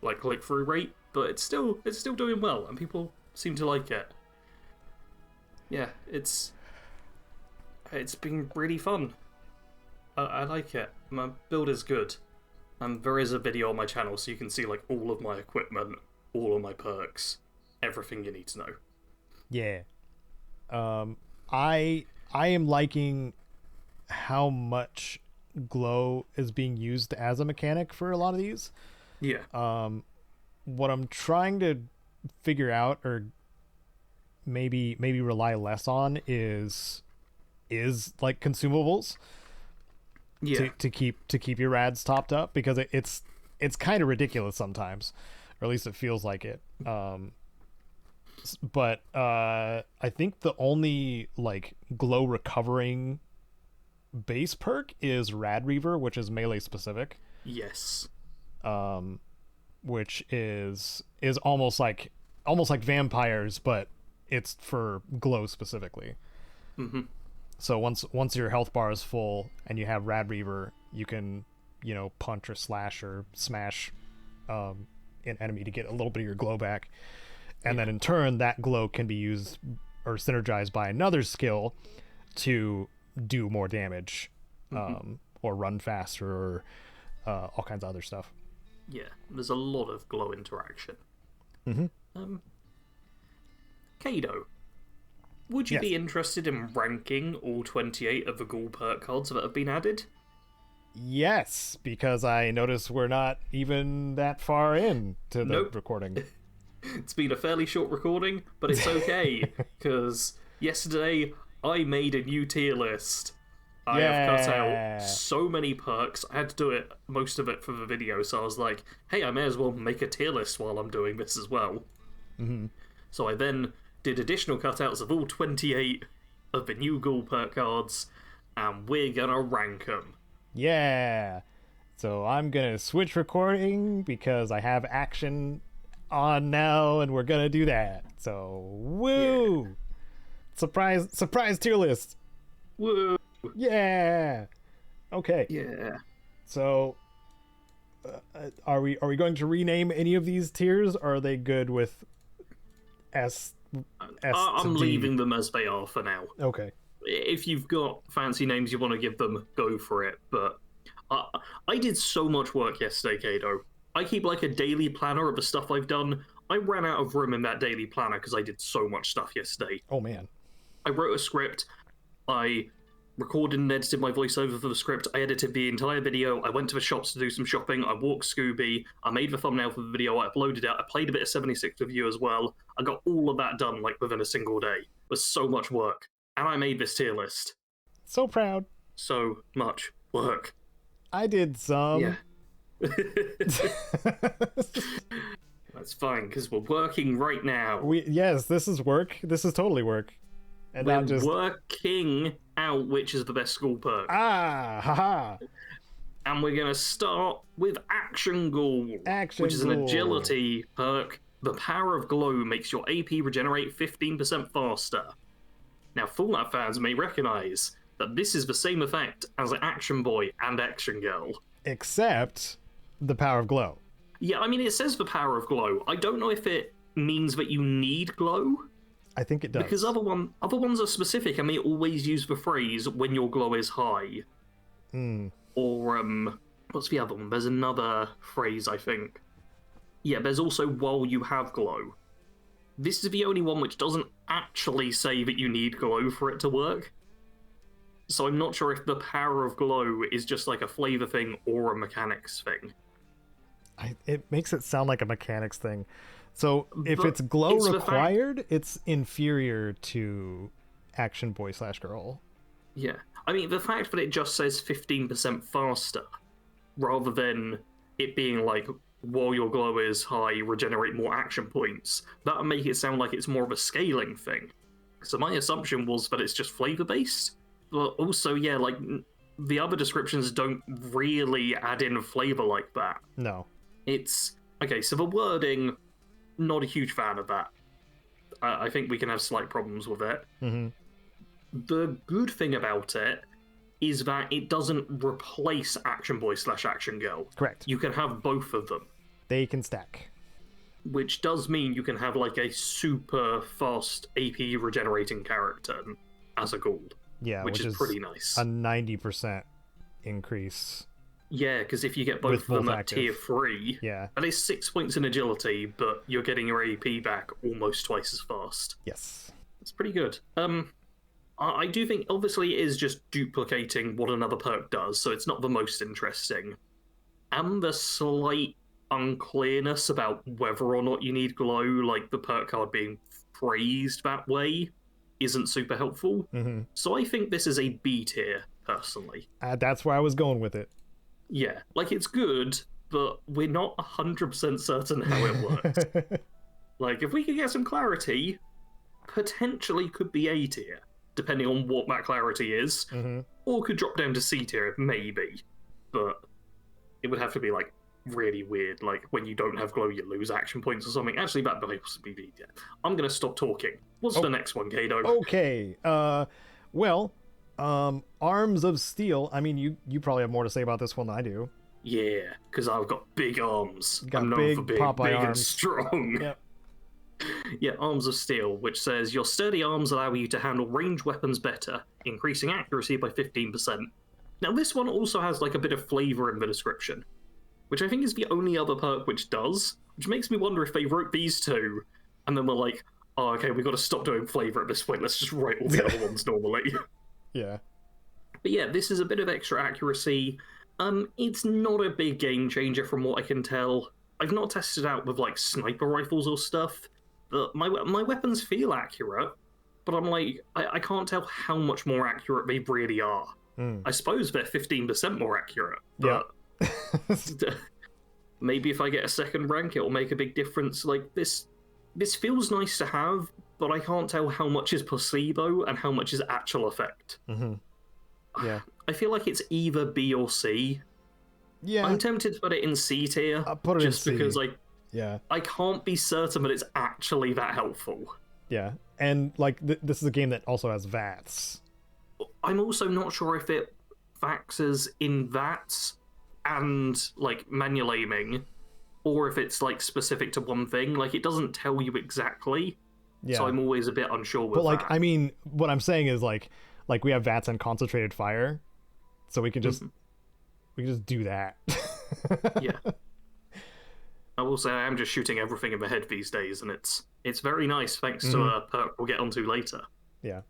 like click-through rate, but it's still doing well, and people seem to like it. Yeah, it's been really fun. I like it. My build is good. And there is a video on my channel so you can see like all of my equipment, all of my perks, everything you need to know. Yeah. I am liking how much glow is being used as a mechanic for a lot of these. Yeah. What I'm trying to figure out, or maybe rely less on, is like consumables. Yeah. to keep your rads topped up, because it's kind of ridiculous sometimes, or at least it feels like it. But I think the only like glow recovering base perk is Rad Reaver, which is melee specific. Yes. Which is almost like vampires, but it's for glow specifically. Mm-hmm. So once your health bar is full and you have Rad Reaver, you can punch or slash or smash an enemy to get a little bit of your glow back, and then in turn that glow can be used or synergized by another skill to do more damage, or run faster, or all kinds of other stuff. Yeah, there's a lot of glow interaction. Caedo, would you Yes. be interested in ranking all 28 of the Ghoul perk cards that have been added? Yes, because I noticed we're not even that far in to the recording. It's been a fairly short recording, but it's okay, because yesterday I made a new tier list. I have cut out so many perks. I had to do it, most of it, for the video, so I was like, hey, I may as well make a tier list while I'm doing this as well. So I then did additional cutouts of all 28 of the new Ghoul perk cards, and we're gonna rank them. Yeah. So I'm gonna switch recording because I have action on now, and we're gonna do that. So woo! Yeah. Surprise tier list. Woo! Yeah. Okay. Yeah. So are we going to rename any of these tiers, or are they good with S I'm to D? leaving them as they are for now. Okay. If you've got fancy names you want to give them, go for it. But I did so much work yesterday, Caedo. I keep like a daily planner of the stuff I've done. I ran out of room in that daily planner because I did so much stuff yesterday. Oh man. I wrote a script. I recorded and edited my voiceover for the script. I edited the entire video. I went to the shops to do some shopping. I walked Scooby. I made the thumbnail for the video. I uploaded it. I played a bit of 76 with you as well. I got all of that done like within a single day. It was so much work. And I made this tier list. So proud. So much work. I did some. Yeah. That's fine, because we're working right now. Yes, this is work. This is totally work. And we're not just working out which is the best school perk. Haha. And we're going to start with Action Ghoul, which is an agility perk. The power of glow makes your AP regenerate 15% faster. Now, Fallout fans may recognize that this is the same effect as Action Boy and Action Girl. Except the power of glow. Yeah, I mean, it says the power of glow. I don't know if it means that you need glow. I think it does. Because other ones are specific, and they always use the phrase, when your glow is high. Or, what's the other one? There's another phrase, I think. Yeah, there's also while you have glow. This is the only one which doesn't actually say that you need glow for it to work. So I'm not sure if the power of glow is just like a flavor thing or a mechanics thing. It makes it sound like a mechanics thing. So if it's glow required, it's inferior to Action Boy / Girl. Yeah. I mean, the fact that it just says 15% faster, rather than it being like, while your glow is high, regenerate more action points, that would make it sound like it's more of a scaling thing. So my assumption was that it's just flavor-based. But also, yeah, like, the other descriptions don't really add in flavor like that. No. It's... Okay, so the wording, not a huge fan of that. I think we can have slight problems with it. Mm-hmm. The good thing about it is that it doesn't replace Action Boy / Action Girl. Correct. You can have both of them. They can stack. Which does mean you can have, like, a super fast AP regenerating character as a Ghoul. Yeah, which is pretty nice. A 90% increase. Yeah, because if you get both of them at tier 3, yeah, that is 6 points in agility, but you're getting your AP back almost twice as fast. Yes. It's pretty good. I do think, obviously, it is just duplicating what another perk does, so it's not the most interesting. And the slight unclearness about whether or not you need glow, like the perk card being phrased that way, isn't super helpful. So I think this is a B tier, personally. That's where I was going with it. Yeah, like, it's good, but we're not 100% certain how it works. Like, if we could get some clarity, potentially could be A tier, depending on what that clarity is, or could drop down to C tier, maybe. But it would have to be, like, really weird, like, when you don't have glow, you lose action points or something. Actually, that might be B tier. I'm gonna stop talking. What's the next one, Caedo? Okay, well, Arms of Steel. I mean, you probably have more to say about this one than I do. Yeah, because I've got big arms. You got I'm known big for being Popeye big arms. and strong. Yep. Yeah, Arms of Steel, which says your sturdy arms allow you to handle ranged weapons better, increasing accuracy by 15%. Now, this one also has like a bit of flavor in the description, which I think is the only other perk which does, which makes me wonder if they wrote these two and then were like, oh, okay, we've got to stop doing flavor at this point, let's just write all the other ones normally. Yeah. But yeah, this is a bit of extra accuracy. It's not a big game changer from what I can tell. I've not tested out with like sniper rifles or stuff, but my weapons feel accurate, but I'm like, I can't tell how much more accurate they really are. I suppose they're 15% more accurate, but maybe if I get a second rank, it'll make a big difference. Like, this feels nice to have, but I can't tell how much is placebo and how much is actual effect. Yeah. I feel like it's either B or C. Yeah. I'm tempted to put it in C tier. I'll put it just in C. because Yeah. I can't be certain that it's actually that helpful. Yeah. And like this is a game that also has VATS. I'm also not sure if it factors in VATS and like manual aiming, or if it's like specific to one thing. Like, it doesn't tell you exactly. Yeah. So I'm always a bit unsure with But like, that. I mean, what I'm saying is like we have VATS and concentrated fire, so we can just do that. Yeah. I will say I am just shooting everything in the head these days, and it's very nice thanks to a perk we'll get onto later. Yeah.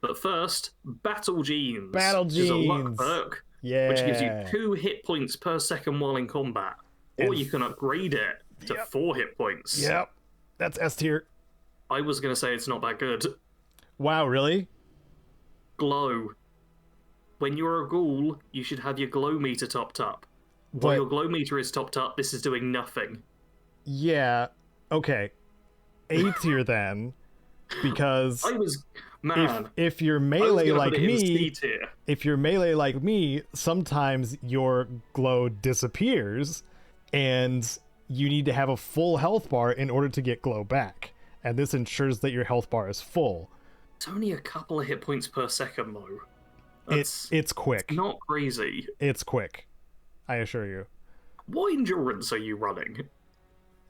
But first, Battle Genes. Battle Which is a luck Genes. perk, Yeah. which gives you 2 hit points per second while in combat. Or And you can upgrade it to 4 hit points. Yep. That's S tier. I was going to say it's not that good. Wow, really? Glow. When you're a ghoul, you should have your glow meter topped up. While But- your glow meter is topped up, this is doing nothing. Yeah. Okay. A tier then, because I was... Man, if you're I was melee gonna like put it in C me, tier. if you're melee like me, sometimes your glow disappears, and you need to have a full health bar in order to get glow back. And this ensures that your health bar is full. It's only a couple of hit points per second, though. It's quick. Not crazy. It's quick. I assure you. What endurance are you running?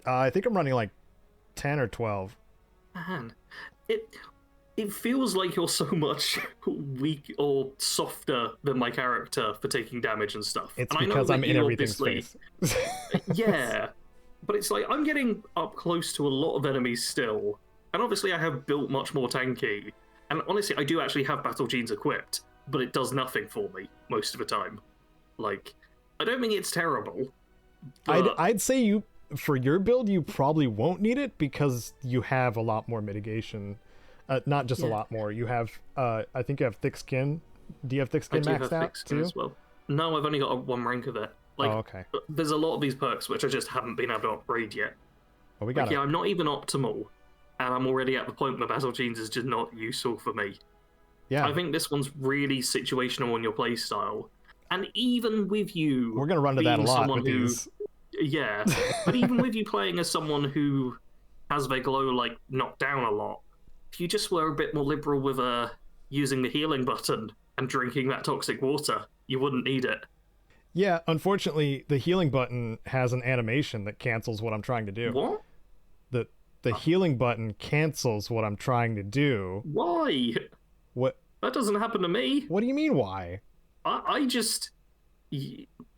I think I'm running like 10 or 12. Man, it feels like you're so much weak or softer than my character for taking damage and stuff. It's and I know because that I'm in you everything's obviously- face. Yeah, but it's like I'm getting up close to a lot of enemies still, and obviously I have built much more tanky. And honestly, I do actually have Battle Genes equipped, but it does nothing for me most of the time. Like, I don't think it's terrible. But I'd say for your build, you probably won't need it because you have a lot more mitigation. Not just a lot more. You have, I think you have thick skin. Do you have thick I skin do maxed have out thick skin too? as well. No, I've only got one rank of it. Like, Oh, okay. There's a lot of these perks which I just haven't been able to upgrade yet. Well, we got Yeah, I'm not even optimal, and I'm already at the point where Battle Genes is just not useful for me. Yeah, I think this one's really situational on your playstyle, and even with you, we're gonna run to that a being lot someone with who, these. yeah, but even with you playing as someone who has their glow like knocked down a lot, if you just were a bit more liberal with using the healing button and drinking that toxic water, you wouldn't need it. Yeah, unfortunately, the healing button has an animation that cancels what I'm trying to do. What? The healing button cancels what I'm trying to do. Why? What? That doesn't happen to me. What do you mean? Why? I just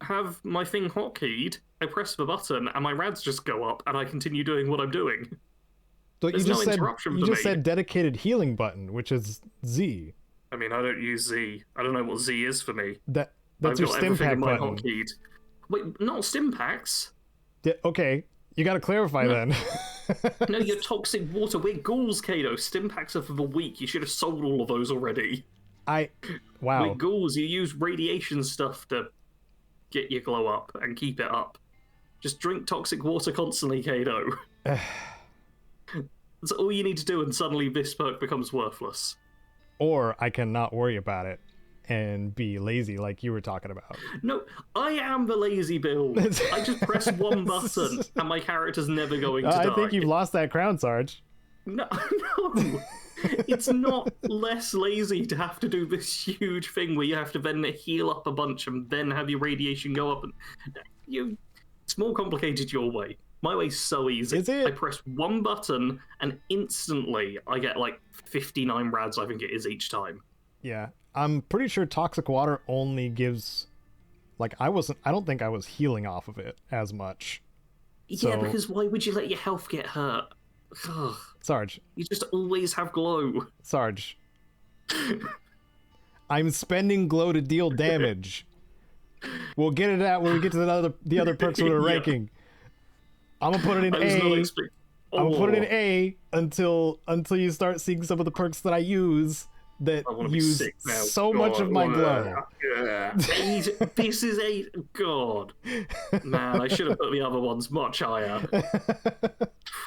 have my thing hotkeyed, I press the button, and my rads just go up, and I continue doing what I'm doing. So There's no interruption you for just me. said dedicated healing button, which is Z. I mean, I don't use Z. I don't know what Z is for me. That's I've your got stim everything pack in my button. hotkeyed. Wait, not stim packs. Okay, you got to clarify then. No, your toxic water. We're ghouls, Caedo. Stim packs are for the weak. You should have sold all of those already. We're Wow. ghouls. You use radiation stuff to get your glow up and keep it up. Just drink toxic water constantly, Caedo. That's all you need to do, and suddenly this perk becomes worthless. Or I can not worry about it and be lazy like you were talking about. No, I am the lazy build. I just press one button and my character's never going to die. I think you've lost that crown, Sarge. No. It's not less lazy to have to do this huge thing where you have to then heal up a bunch and then have your radiation go up. And it's more complicated your way. My way's so easy. Is it? I press one button and instantly I get like 59 rads, I think it is, each time. Yeah. I'm pretty sure toxic water only gives, like, I don't think I was healing off of it as much. Yeah, because why would you let your health get hurt? Ugh. Sarge. You just always have glow. Sarge. I'm spending glow to deal damage. We'll get it out when we get to the other perks we're ranking. I'm gonna put it in A. I'm gonna put it in A until you start seeing some of the perks that I use that use so much of my glow. This is a god. Man, I should have put the other ones much higher.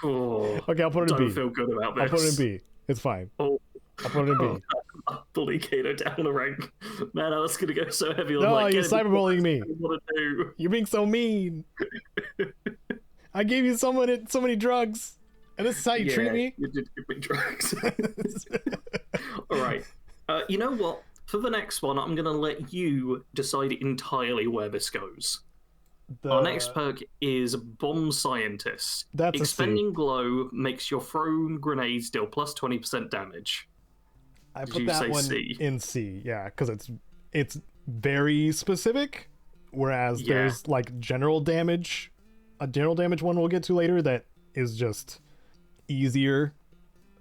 Okay, I'll put it in B. Don't feel good about this. I'll put it in B. It's fine. I'll put it in B. Bully Caedo down the rank. Man, I was gonna go so heavy on you're cyberbullying me. What to do? You're being so mean. I gave you so many drugs, and this is how you treat me? You did give me drugs. All right. You know what? For the next one, I'm going to let you decide entirely where this goes. Our next perk is Bomb Scientist. That's Expending glow makes your thrown grenades deal plus 20% damage. I put that one in C, yeah, because it's very specific, whereas there's like general damage. A general damage one we'll get to later that is just easier,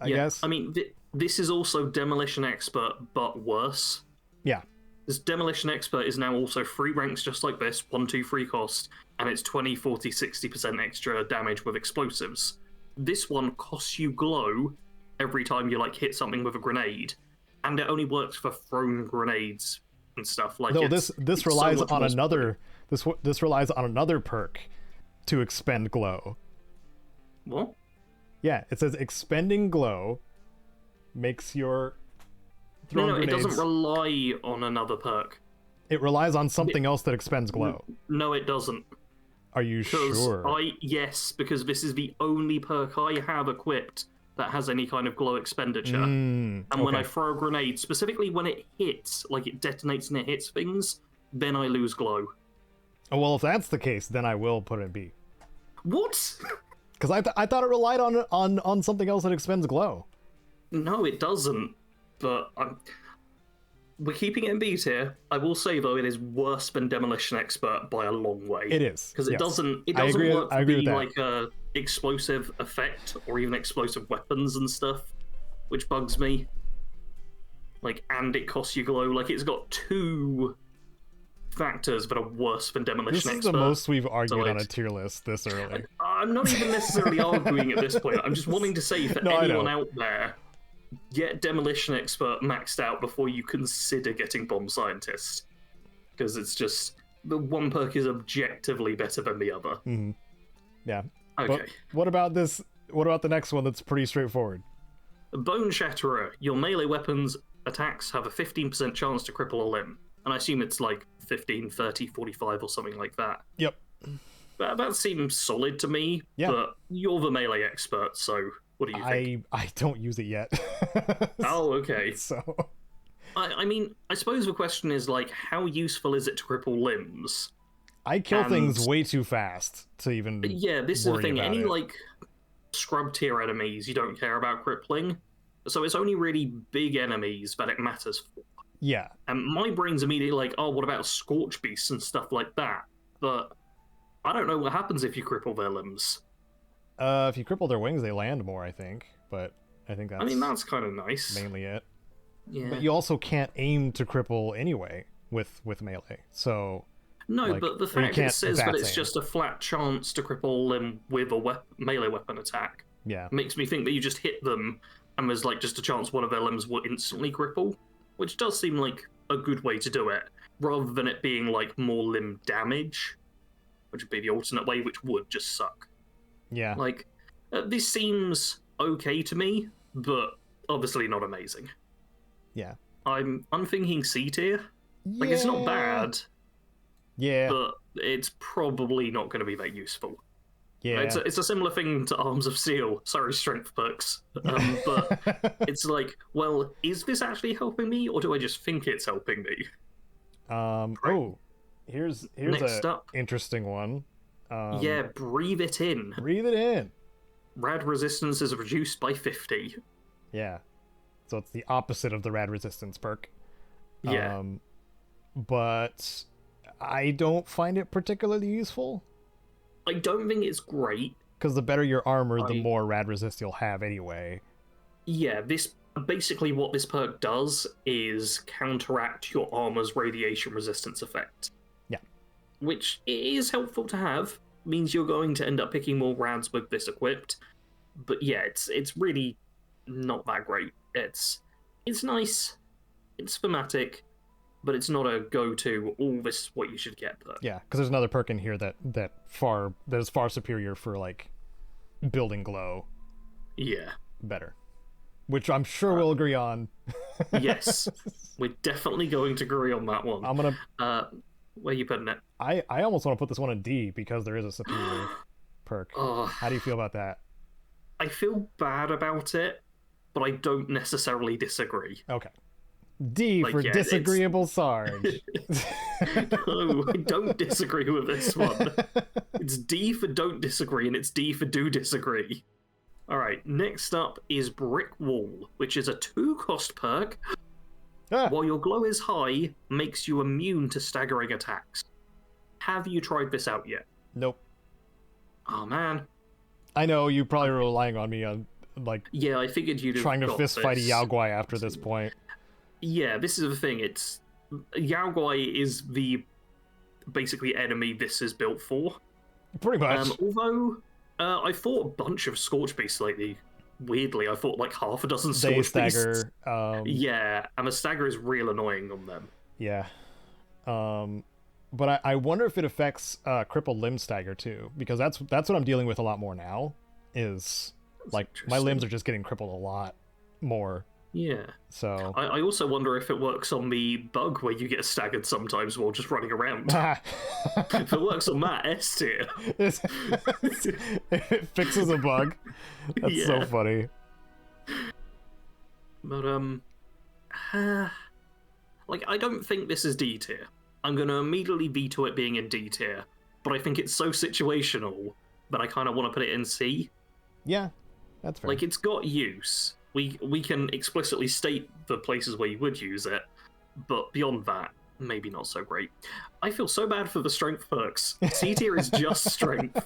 I guess. I mean, this is also Demolition Expert, but worse. Yeah. This Demolition Expert is now also 3 ranks just like this, 1, 2, 3 cost, and it's 20, 40, 60% extra damage with explosives. This one costs you glow every time you like hit something with a grenade, and it only works for thrown grenades and stuff. Like, no, this relies on another this relies on another perk to expend glow. What? Yeah, it says expending glow makes your thrown grenades... it doesn't rely on another perk. It relies on something else that expends glow. No, it doesn't. Are you sure? Yes, because this is the only perk I have equipped that has any kind of glow expenditure. And when I throw a grenade, specifically when it hits, like it detonates and it hits things, then I lose glow. Oh, well, if that's the case, then I will put it in B. What? Because I thought it relied on something else that expends glow. No, it doesn't. But we're keeping it in B tier. I will say though, it is worse than Demolition Expert by a long way. It is, because it doesn't work to be like a explosive effect or even explosive weapons and stuff, which bugs me. Like, and it costs you glow. Like, it's got 2 factors that are worse than Demolition Expert. This is the most we've argued on a tier list this early. I'm not even necessarily arguing at this point. I'm just wanting to say for anyone out there, get Demolition Expert maxed out before you consider getting Bomb Scientist. Because it's just, the one perk is objectively better than the other. Mm-hmm. Yeah. Okay. But what about this? What about the next one that's pretty straightforward? Bone Shatterer. Your melee weapons attacks have a 15% chance to cripple a limb. And I assume it's like 15, 30, 45 or something like that. Yep. That seems solid to me, but you're the melee expert, so what do you think? I don't use it yet. Oh, okay. So... I mean, I suppose the question is, like, how useful is it to cripple limbs? I kill things way too fast to even Yeah, this is the thing. Any, it. like, scrub tier enemies you don't care about crippling. So it's only really big enemies that it matters for. Yeah. And my brain's immediately like, oh, what about Scorch Beasts and stuff like that? But I don't know what happens if you cripple their limbs. If you cripple their wings, they land more, I think. But I think that's... I mean, that's kind of nice. Mainly it. Yeah. But you also can't aim to cripple anyway with melee. So... No, Like, but the or you fact it can't says that VATS it's aim. just a flat chance to cripple them with a melee weapon attack Yeah. makes me think that you just hit them and there's like just a chance one of their limbs will instantly cripple, which does seem like a good way to do it, rather than it being like more limb damage, which would be the alternate way, which would just suck. Yeah. Like, this seems okay to me, but obviously not amazing. Yeah. I'm thinking C tier. Like, it's not bad. Yeah. But it's probably not going to be that useful. Yeah. It's a similar thing to Arms of Steel. Sorry, strength perks. But it's like, well, is this actually helping me, or do I just think it's helping me? Oh, here's Next a up. interesting one. Yeah, breathe it in. Breathe it in. Rad resistance is reduced by 50. Yeah. So it's the opposite of the rad resistance perk. Yeah. But I don't find it particularly useful. I don't think it's great. Because the better your armor, the more rad resist you'll have anyway. Yeah, basically what this perk does is counteract your armor's radiation resistance effect. Yeah. Which is helpful to have. Means you're going to end up picking more rads with this equipped. But yeah, it's really not that great. It's nice. It's thematic. But it's not a go-to, this is what you should get perk. Yeah, because there's another perk in here that is far superior for like building glow. Yeah. Better. Which I'm sure we'll agree on. Yes. We're definitely going to agree on that one. I'm gonna where you putting it? I almost want to put this one in D because there is a superior perk. How do you feel about that? I feel bad about it, but I don't necessarily disagree. Okay. D for disagreeable Sarge. No, I don't disagree with this one. It's D for don't disagree, and it's D for do disagree. Alright, next up is Brick Wall, which is a 2-cost perk. While your glow is high, makes you immune to staggering attacks. Have you tried this out yet? Nope. Oh man. I know, you probably were relying on me on, like... Yeah, I figured you'd have trying to got fist fight a this. Yao Guai after this point. Yeah, this is the thing. It's Yao Guai is the basically enemy this is built for. Pretty much. Although I fought a bunch of Scorch Beasts lately. Weirdly, I fought like half a dozen Scorch Beasts. Yeah, and the stagger is real annoying on them. Yeah. But I wonder if it affects crippled limb stagger too, because that's what I'm dealing with a lot more now. Is like my limbs are just getting crippled a lot more. Yeah. So I also wonder if it works on the bug where you get staggered sometimes while just running around. If it works on that, S tier. It fixes a bug. That's so funny. But like I don't think this is D tier. I'm gonna immediately veto it being in D tier, but I think it's so situational that I kind of want to put it in C. Yeah, that's fair. Like it's got use. We can explicitly state the places where you would use it, but beyond that, maybe not so great. I feel so bad for the strength perks. C tier is just strength.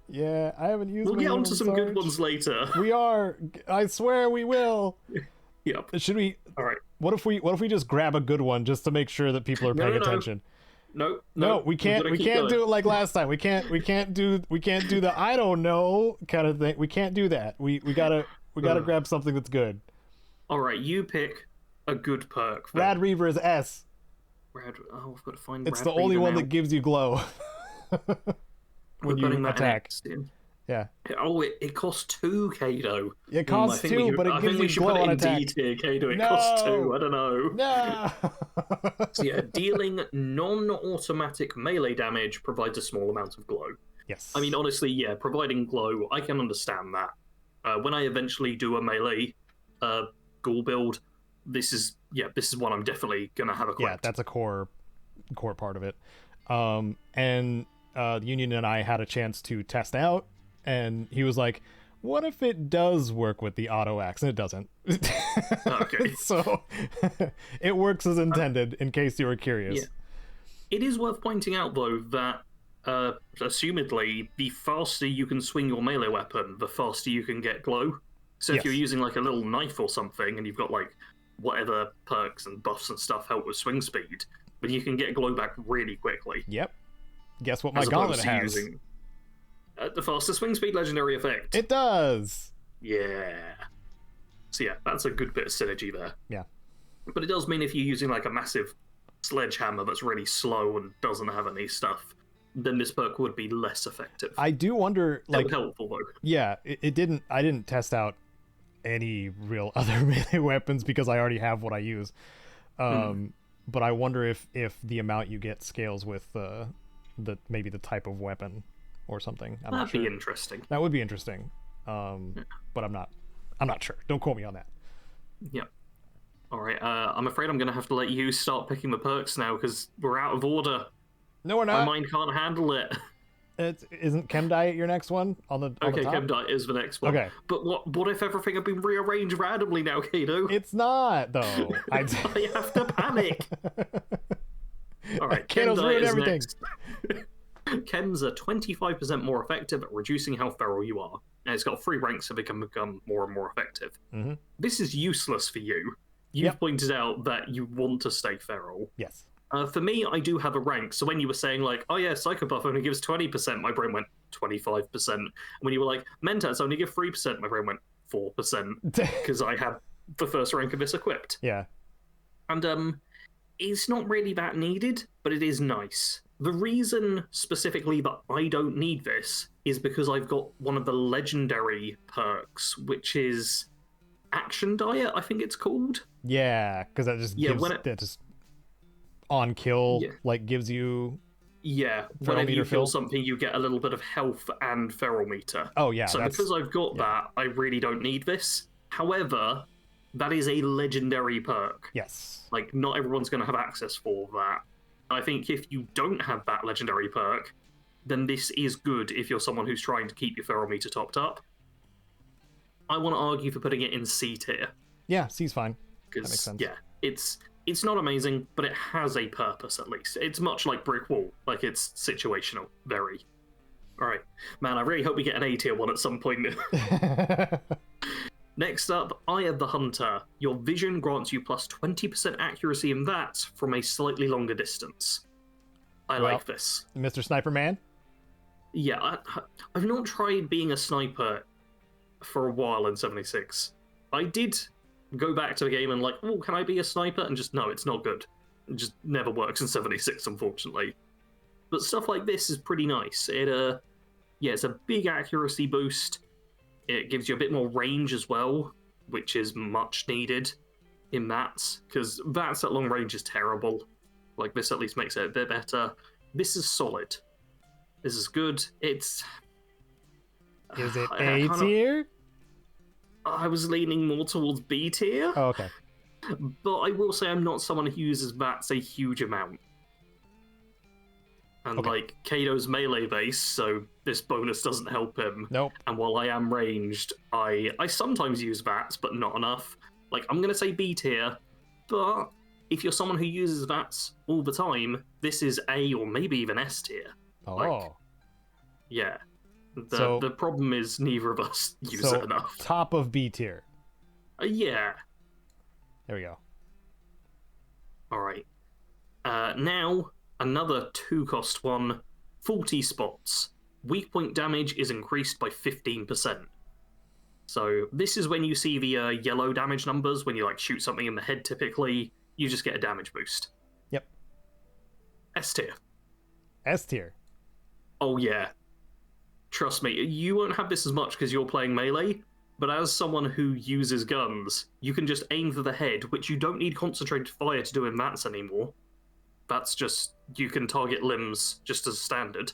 Yeah, I haven't used. We'll get onto some good ones later. We are. I swear we will. Yep. Should we? All right. What if we just grab a good one just to make sure that people are paying attention? No, we can't do it like last time. We can't do the I don't know kind of thing. We can't do that. We gotta grab something that's good. All right, you pick a good perk. Rad Reaver is S. I've got to find. It's Rad the only Reaver one now. that gives you glow. We're putting that attack. Yeah. Oh, it costs 2, Caedo. It costs 2, but it gives you glow on attack. D tier, Caedo. It costs 2. I don't know. No. So yeah, dealing non-automatic melee damage provides a small amount of glow. Yes. I mean, honestly, yeah, providing glow, I can understand that. When I eventually do a melee Ghoul build, this is one I'm definitely gonna have equipped. Yeah, that's a core part of it. And the Union and I had a chance to test out, and he was like, what if it does work with the auto axe? And it doesn't. Okay. So it works as intended, in case you were curious. Yeah. It is worth pointing out, though, that assumedly, the faster you can swing your melee weapon, the faster you can get glow. So if you're using like a little knife or something, and you've got like whatever perks and buffs and stuff help with swing speed, but you can get glow back really quickly. Yep. Guess what my As gauntlet opposed to has? using the faster swing speed legendary effect. It does. Yeah. So yeah, that's a good bit of synergy there. Yeah. But it does mean if you're using like a massive sledgehammer that's really slow and doesn't have any stuff, then this perk would be less effective. I do wonder, like, Still helpful though. Yeah, it didn't. I didn't test out any real other melee weapons because I already have what I use. But I wonder if the amount you get scales with maybe the type of weapon or something. That'd be interesting. That would be interesting. But I'm not sure. Don't quote me on that. Yeah. All right. I'm afraid I'm going to have to let you start picking the perks now because we're out of order. No, we're not. My mind can't handle it. Isn't Chem Diet your next one on the Okay, top? Chem Diet is the next one. Okay. But what if everything had been rearranged randomly now, Caedo? It's not, though. I have to panic. All right, Chem Caedo's Diet ruined is everything. next. Chems are 25% more effective at reducing how feral you are. And it's got 3 ranks so they can become more and more effective. Mm-hmm. This is useless for you. You've pointed out that you want to stay feral. Yes. For me, I do have a rank. So when you were saying, like, oh yeah, Psychopath only gives 20%, my brain went 25%. When you were like, Mentats only give 3%, my brain went 4%. Because I have the first rank of this equipped. Yeah. And it's not really that needed, but it is nice. The reason specifically that I don't need this is because I've got one of the legendary perks, which is Action Diet, I think it's called. Yeah, because that just gives that just on kill like gives you whenever you kill something you get a little bit of health and feral meter. Oh yeah. So because I've got that, I really don't need this. However, that is a legendary perk. Yes. Like not everyone's going to have access for that. I think if you don't have that legendary perk, then this is good if you're someone who's trying to keep your feral meter topped up. I want to argue for putting it in C tier. Yeah, C's fine. That makes sense. Yeah, it's not amazing, but it has a purpose at least. It's much like Brick Wall, like it's situational, very. All right, man, I really hope we get an A tier one at some point. Next up, Eye of the Hunter. Your vision grants you plus 20% accuracy in that from a slightly longer distance. I like this. Mr. Sniper Man? Yeah, I've not tried being a sniper for a while in 76. I did go back to the game and like, oh, can I be a sniper? And just, no, it's not good. It just never works in 76, unfortunately. But stuff like this is pretty nice. It's a big accuracy boost. It gives you a bit more range as well, which is much needed in VATS, because VATS at long range is terrible. Like, this at least makes it a bit better. This is solid. This is good. Is it A tier? I was leaning more towards B tier. Oh, okay. But I will say I'm not someone who uses VATS a huge amount. And like Caedo's melee base, so this bonus doesn't help him. Nope. And while I am ranged, I sometimes use VATS, but not enough. Like, I'm going to say B tier, but if you're someone who uses VATS all the time, this is A or maybe even S tier. Oh. Like, yeah. The problem is neither of us use it enough. Top of B tier. Yeah. There we go. All right. Now, another 2-cost one. 40 spots. Weak point damage is increased by 15%. So this is when you see the yellow damage numbers, when you like shoot something in the head typically, you just get a damage boost. Yep. S tier. S tier. Oh yeah. Trust me, you won't have this as much because you're playing melee, but as someone who uses guns, you can just aim for the head, which you don't need concentrated fire to do in VATS anymore. That's just, you can target limbs just as standard,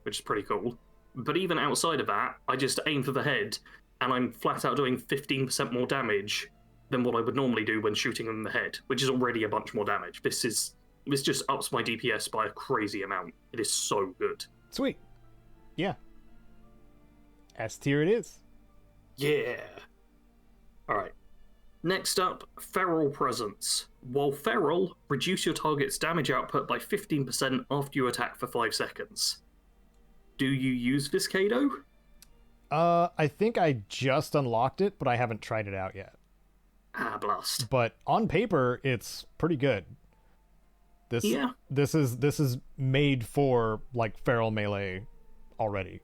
which is pretty cool. But even outside of that, I just aim for the head, and I'm flat out doing 15% more damage than what I would normally do when shooting in the head, which is already a bunch more damage. This just ups my DPS by a crazy amount. It is so good. Sweet. Yeah. S tier it is. Yeah. Alright. Next up, Feral Presence. While feral, reduce your target's damage output by 15% after you attack for 5 seconds. Do you use this, Caedo? I think I just unlocked it, but I haven't tried it out yet. Ah, blast. But on paper, it's pretty good. Yeah. This is made for like feral melee already.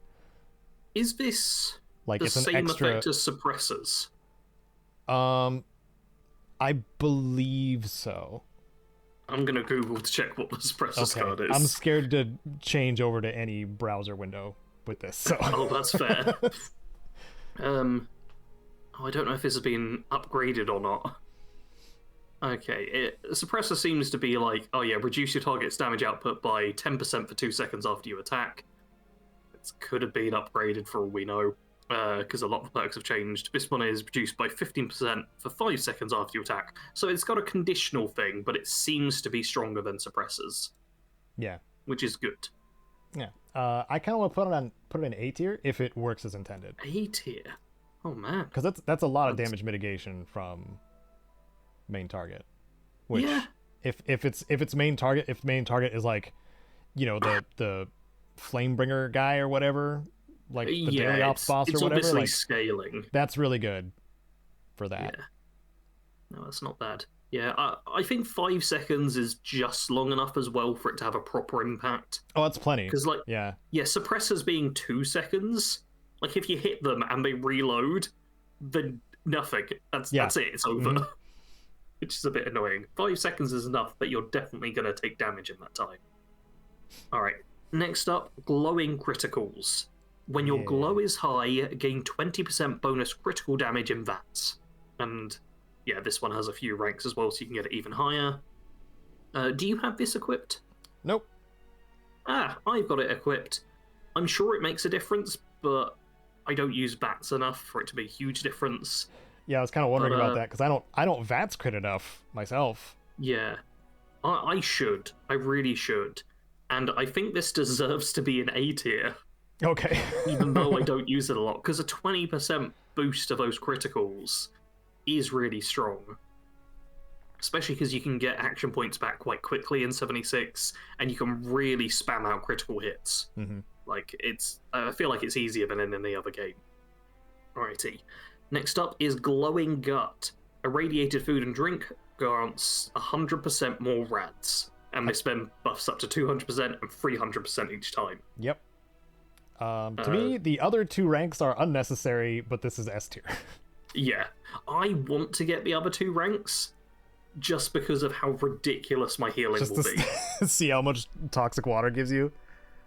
Is this Like the it's an same extra effect as suppressors? I believe so. I'm gonna Google to check what the suppressors Okay. card is. I'm scared to change over to any browser window with this. So Oh, that's fair. I don't know if this has been upgraded or not. Okay, suppressor seems to be like, oh yeah, reduce your target's damage output by 10% for 2 seconds after you attack. It could have been upgraded for all we know, because a lot of the perks have changed. This one is reduced by 15% for 5 seconds after you attack. So it's got a conditional thing, but it seems to be stronger than suppressors. yeah. Which is good. Yeah. I kind of want to put it in A tier if it works as intended. A tier. Oh man. Because that's a lot of damage mitigation from main target. Which Yeah. if it's main target, if main target is like, you know, the Flamebringer guy or whatever, like the daily ops boss or whatever, obviously like scaling. that's really good for that. Yeah. No, that's not bad. Yeah, I think 5 seconds is just long enough as well for it to have a proper impact. Oh, that's plenty. Because, like, yeah, suppressors being 2 seconds, like, if you hit them and they reload, then nothing. That's it, it's over. Mm-hmm. Which is a bit annoying. 5 seconds is enough, but you're definitely going to take damage in that time. Alright, next up, glowing criticals. When your glow is high, gain 20% bonus critical damage in VATS. And yeah, this one has a few ranks as well, so you can get it even higher. Do you have this equipped? Nope. I've got it equipped. I'm sure it makes a difference, but I don't use VATS enough for it to be a huge difference. Yeah, I was kind of wondering about that, because I don't VATS crit enough myself. Yeah. I should. I really should. And I think this deserves to be an A tier. Okay. Even though I don't use it a lot, because a 20% boost of those criticals is really strong. Especially because you can get action points back quite quickly in 76, and you can really spam out critical hits. Mm-hmm. Like, I feel like it's easier than in any other game. Alrighty. Next up is Glowing Gut. Irradiated food and drink grants 100% more rads. And they spend buffs up to 200% and 300% each time. Yep. To me, the other 2 ranks are unnecessary, but this is S tier. Yeah. I want to get the other 2 ranks just because of how ridiculous my healing will be. See how much toxic water gives you?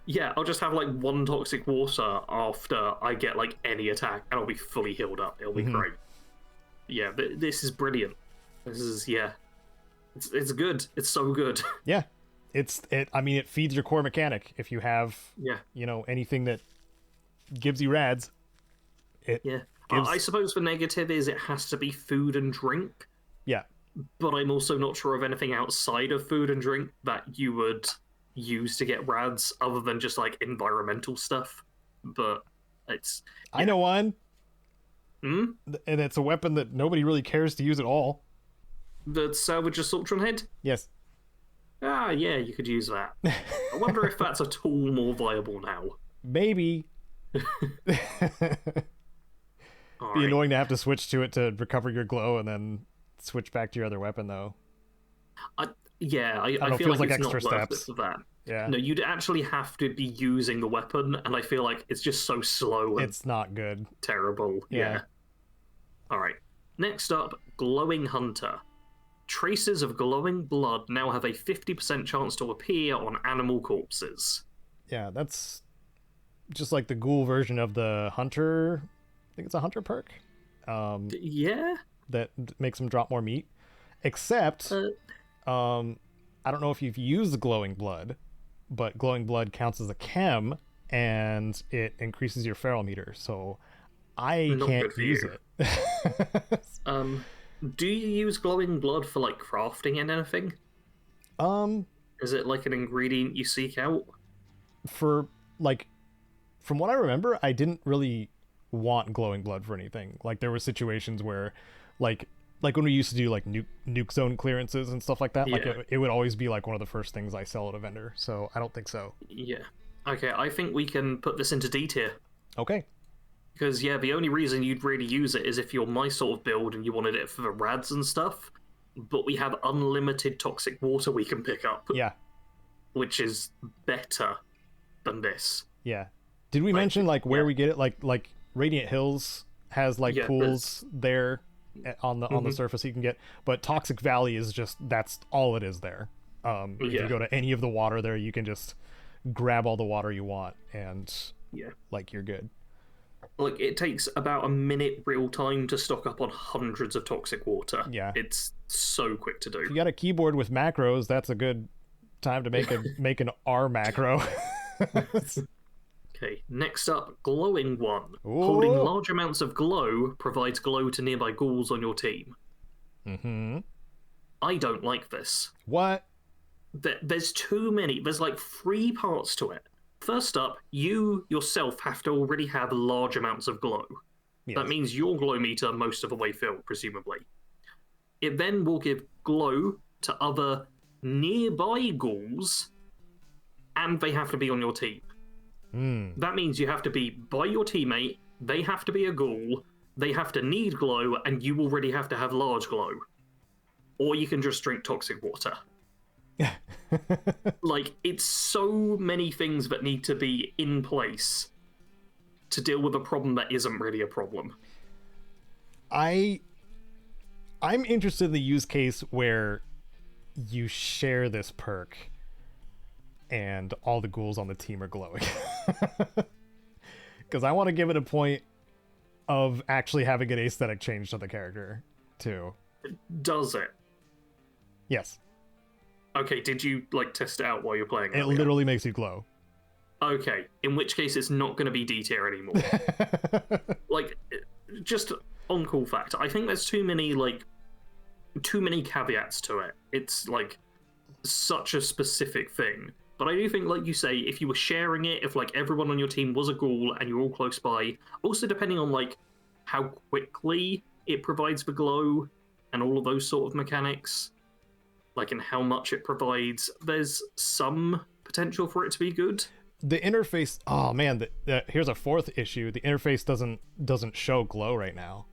Yeah, I'll just have like 1 toxic water after I get like any attack, and I'll be fully healed up. It'll be great. Yeah, but this is brilliant. This is, it's good. It's so good. Yeah. I mean, it feeds your core mechanic. If you have, you know, anything that gives you rads, I suppose the negative is it has to be food and drink. Yeah. But I'm also not sure of anything outside of food and drink that you would use to get rads other than just like environmental stuff. But it's... Yeah. I know one. And it's a weapon that nobody really cares to use at all. The Salvage Assaultron Head? Yes. Yeah, you could use that. I wonder if that's at all more viable now. Maybe. Be annoying to have to switch to it to recover your glow and then switch back to your other weapon, though. I feel like it's extra not worth steps. it for that. Yeah. No, you'd actually have to be using the weapon, and I feel like it's just so slow and it's not good. Terrible. Yeah. Alright. Next up, Glowing Hunter. Traces of glowing blood now have a 50% chance to appear on animal corpses. Yeah, that's just like the ghoul version of the hunter. I think it's a hunter perk. That makes them drop more meat. Except, I don't know if you've used glowing blood, but glowing blood counts as a chem, and it increases your feral meter. So I can't use it. Do you use glowing blood for like crafting and anything? Is it like an ingredient you seek out? For like, from what I remember, I didn't really want glowing blood for anything. Like there were situations where, like when we used to do like nuke zone clearances and stuff like that. Like it would always be like one of the first things I sell at a vendor. So I don't think so. Yeah. Okay, I think we can put this into D tier. Okay. Because, the only reason you'd really use it is if you're my sort of build and you wanted it for the rads and stuff. but we have unlimited toxic water we can pick up. Yeah. Which is better than this. Yeah. Did we mention where we get it? Like Radiant Hills has pools there on the surface you can get, but Toxic Valley is just, that's all it is there. If you go to any of the water there, you can just grab all the water you want and you're good. Like, it takes about a minute real time to stock up on hundreds of toxic water. Yeah. It's so quick to do. If you got a keyboard with macros, that's a good time to make an R macro. Okay, next up, Glowing One. Ooh. Holding large amounts of glow provides glow to nearby ghouls on your team. Mm-hmm. I don't like this. What? There's too many. There's 3 parts to it. First up, you yourself have to already have large amounts of glow. Yes. That means your glow meter most of the way filled, presumably. It then will give glow to other nearby ghouls, and they have to be on your team. That means you have to be by your teammate, they have to be a ghoul, they have to need glow, and you already have to have large glow. Or you can just drink toxic water. It's so many things that need to be in place to deal with a problem that isn't really a problem. I'm interested in the use case where you share this perk and all the ghouls on the team are glowing. Because I want to give it a point of actually having an aesthetic change to the character, too. Does it? Yes. Okay, did you, test it out while you're playing? It literally makes you glow. Okay, in which case it's not going to be D tier anymore. Just on cool fact, I think there's too many caveats to it. It's, such a specific thing. But I do think, like you say, if you were sharing it, if, everyone on your team was a ghoul and you're all close by, also depending on, how quickly it provides the glow and all of those sort of mechanics, and how much it provides, there's some potential for it to be good. The interface, oh man, here's a fourth issue. The interface doesn't show glow right now.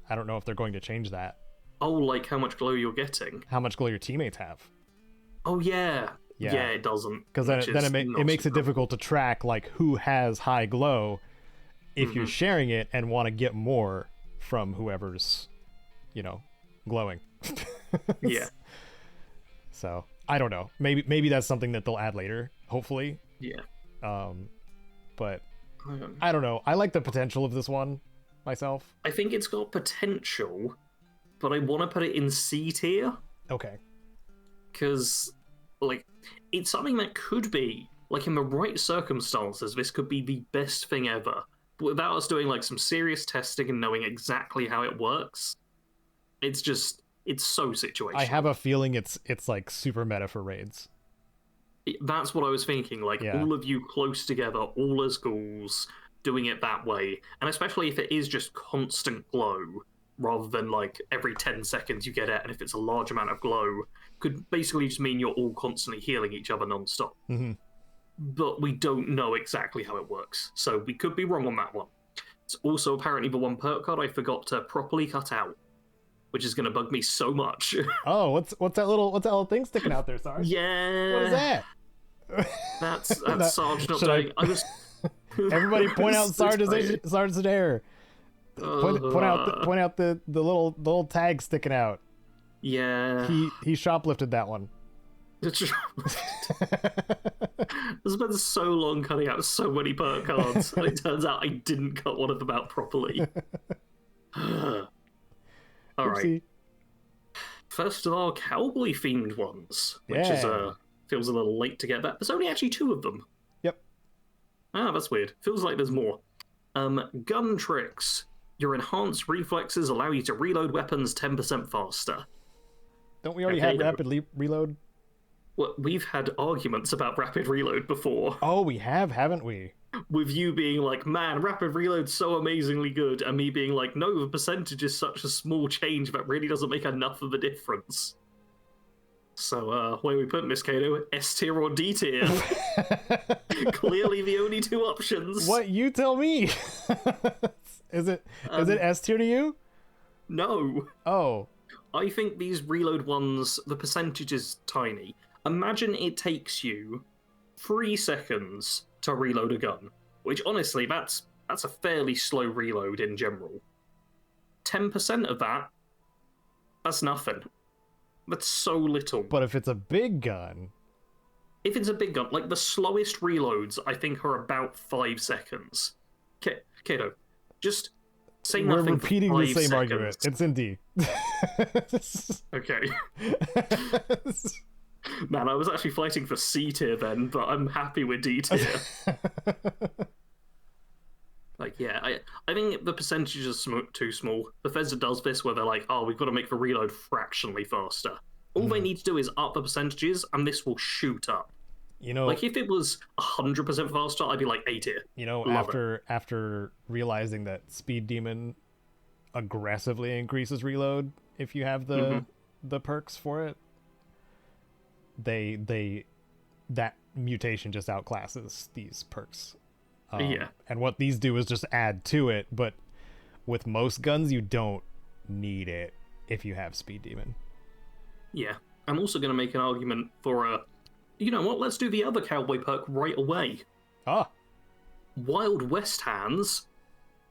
I don't know if they're going to change that. Oh, how much glow you're getting? How much glow your teammates have. Oh, yeah. Yeah, it doesn't. Because then it makes it difficult to track, who has high glow if you're sharing it and want to get more from whoever's, glowing. Yeah. So, I don't know. Maybe that's something that they'll add later, hopefully. Yeah. But I don't know. I like the potential of this one myself. I think it's got potential, but I want to put it in C tier. Okay. Because, it's something that could be, in the right circumstances, this could be the best thing ever. But without us doing, some serious testing and knowing exactly how it works, it's so situational. I have a feeling it's super meta for raids. That's what I was thinking. All of you close together, all as ghouls, doing it that way. And especially if it is just constant glow, rather than every 10 seconds you get it, and if it's a large amount of glow, could basically just mean you're all constantly healing each other non-stop. Mm-hmm. But we don't know exactly how it works, so we could be wrong on that one. It's also apparently the one perk card I forgot to properly cut out, which is going to bug me so much. Oh, what's that little thing sticking out there, Sarge? Yeah. What is that? That's Sarge not doing. I just everybody point out Sarge's error. Point out the little tag sticking out. Yeah. He shoplifted that one. It's been so long cutting out so many perk cards, and it turns out I didn't cut one of them out properly. Alright. First of our cowboy themed ones, which is feels a little late to get that. There's only actually 2 of them. Yep. Ah, that's weird. Feels like there's more. Gun tricks. Your enhanced reflexes allow you to reload weapons 10% faster. Don't we already have rapid reload? Well, we've had arguments about rapid reload before. Oh, we have, haven't we? With you being like, man, rapid reload's so amazingly good, and me being like, no, the percentage is such a small change that really doesn't make enough of a difference. So, where are we putting this, Caedo? S tier or D tier? Clearly the only 2 options. What? You tell me. Is it S tier to you? No. Oh. I think these reload ones, the percentage is tiny. Imagine it takes you 3 seconds to reload a gun, which honestly, that's a fairly slow reload in general. 10% of that's nothing. That's so little. But if it's a big gun... If it's a big gun, like the slowest reloads, I think are about 5 seconds. Caedo, just say nothing. We're repeating for 5 the same seconds. argument. It's in D. Okay. Man, I was actually fighting for C tier then, but I'm happy with D tier. Like, yeah, I think the percentage is too small. Bethesda does this where they're like, oh, we've got to make the reload fractionally faster. All they need to do is up the percentages, and this will shoot up. You know, like if it was 100% faster, I'd be like A tier. You know, after realizing that Speed Demon aggressively increases reload if you have the perks for it, that mutation just outclasses these perks. Yeah. And what these do is just add to it, but with most guns, you don't need it if you have Speed Demon. Yeah. I'm also going to make an argument for you know what, let's do the other cowboy perk right away. Wild West Hands,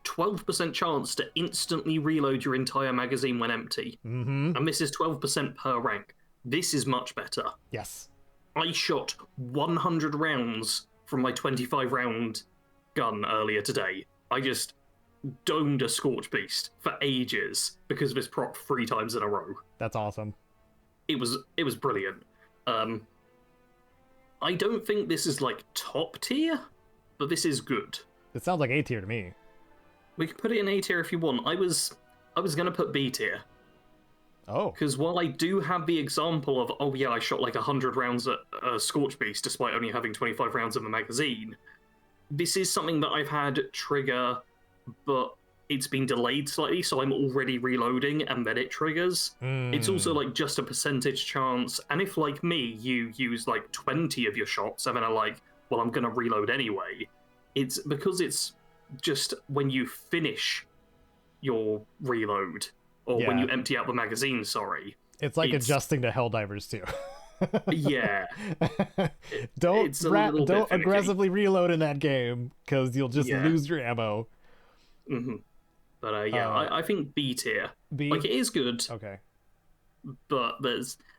12% chance to instantly reload your entire magazine when empty. And this is 12% per rank. This is much better. Yes. I shot 100 rounds from my 25 round gun earlier today. I just domed a Scorch Beast for ages because of this proc 3 times in a row. That's awesome. It was brilliant. I don't think this is like top tier, but this is good. It sounds like A tier to me. We can put it in A tier if you want. I was gonna put B tier. Oh. Because while I do have the example of, oh yeah, I shot like 100 rounds at a Scorch Beast despite only having 25 rounds in the magazine, this is something that I've had trigger, but it's been delayed slightly, so I'm already reloading and then it triggers. It's also like just a percentage chance, and if like me, you use like 20 of your shots and then are like, well, I'm gonna reload anyway, it's because it's just when you finish your reload, or when you empty out the magazine, sorry. It's like adjusting to Helldivers too. Yeah. Don't aggressively reload in that game, because you'll just lose your ammo. But I think B tier. B? Like, it is good. Okay. But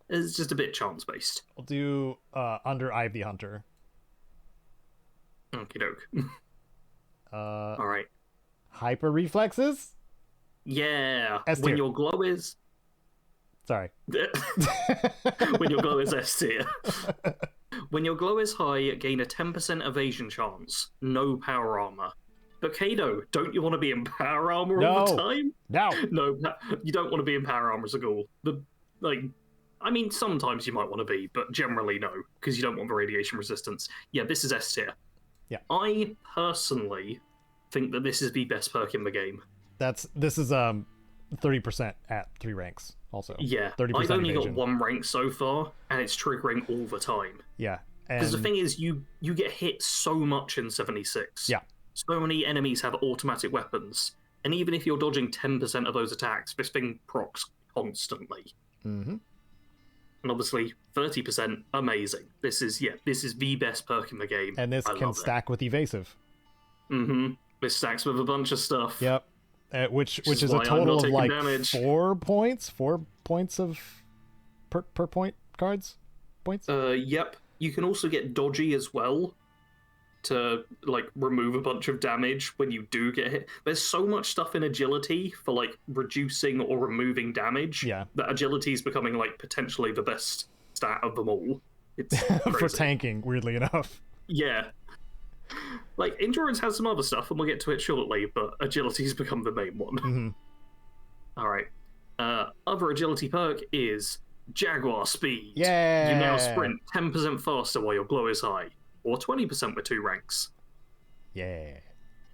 it's just a bit chance-based. I'll do under Ivy Hunter. Okie doke. Alright. Hyper Reflexes? Yeah. S-tier. When your glow is... Sorry. When your glow is S tier. When your glow is high, gain a 10% evasion chance. No power armor. But Caedo, don't you want to be in power armor all the time? No. No, you don't want to be in power armor as a ghoul. I mean, sometimes you might want to be, but generally no, because you don't want the radiation resistance. Yeah, this is S tier. Yeah. I personally think that this is the best perk in the game. This is 30% at 3 ranks also. Yeah, 30% I've only evasion. got 1 rank so far, and it's triggering all the time. Yeah. Because the thing is, you get hit so much in 76. Yeah. So many enemies have automatic weapons, and even if you're dodging 10% of those attacks, this thing procs constantly. And obviously, 30%, amazing. This is the best perk in the game. And this can stack with evasive. This stacks with a bunch of stuff. Yep. Which is a total of like damage. 4 points of per point cards points. Yep. You can also get dodgy as well to like remove a bunch of damage when you do get hit. There's so much stuff in agility for like reducing or removing damage. Yeah. That agility is becoming like potentially the best stat of them all. It's for tanking, weirdly enough. Yeah. Like, endurance has some other stuff, and we'll get to it shortly, but agility's become the main one. Alright. Other agility perk is Jaguar Speed. Yeah. You now sprint 10% faster while your glow is high, or 20% with 2 ranks. Yeah.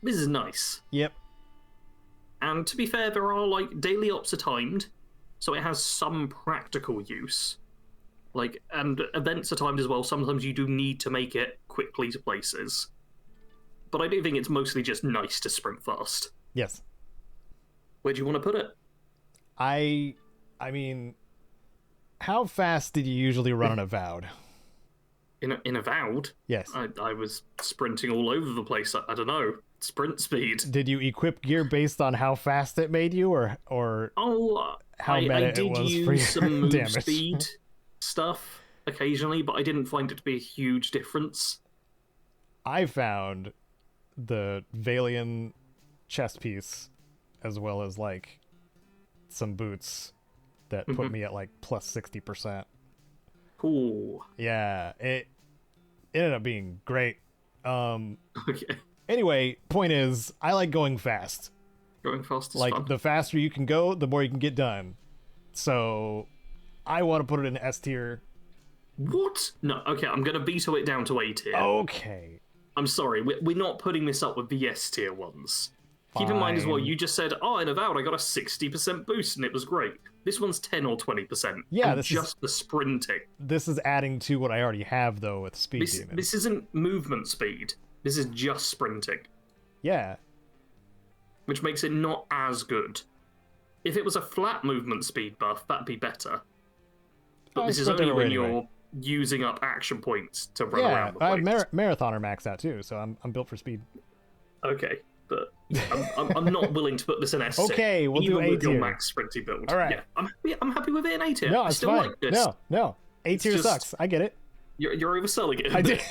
This is nice. Yep. And to be fair, there are, like, daily ops are timed, so it has some practical use. Like, and events are timed as well. Sometimes you do need to make it quickly to places. But I do think it's mostly just nice to sprint fast. Yes. Where do you want to put it? I I mean, how fast did you usually run an Avowed? In Avowed, Yes. I was sprinting all over the place. I don't know, sprint speed. Did you equip gear based on how fast it made you, or how I meta it did was for use your some move damage? speed stuff occasionally, but I didn't find it to be a huge difference. I found the Valian chest piece, as well as like some boots that put me at like plus 60%. Cool. Yeah, it ended up being great. Okay. Anyway, point is, I like going fast. Going fast is Like, fun. the faster you can go, the more you can get done. So, I want to put it in S tier. What? No, okay, I'm going to veto it down to A tier. Okay. I'm sorry, we're not putting this up with the S tier ones. Keep in mind as well, Fine. you just said, oh, in Avowed I got a 60% boost and it was great. This one's 10 or 20%. Yeah, and this just the sprinting. This is adding to what I already have, though, with Speed Demon. This isn't movement speed. This is just sprinting. Yeah. Which makes it not as good. If it was a flat movement speed buff, that'd be better. But this is only when you're using up action points to run around the place. I have Marathoner maxed out, too, so I'm built for speed. Okay, but I'm not willing to put this in S tier. Okay, we'll do A with your tier. max sprinting build. All right. Yeah, I'm happy with it in A tier. No, I it's still fine. like this. No. A tier just- sucks. I get it. You're overselling it. I did.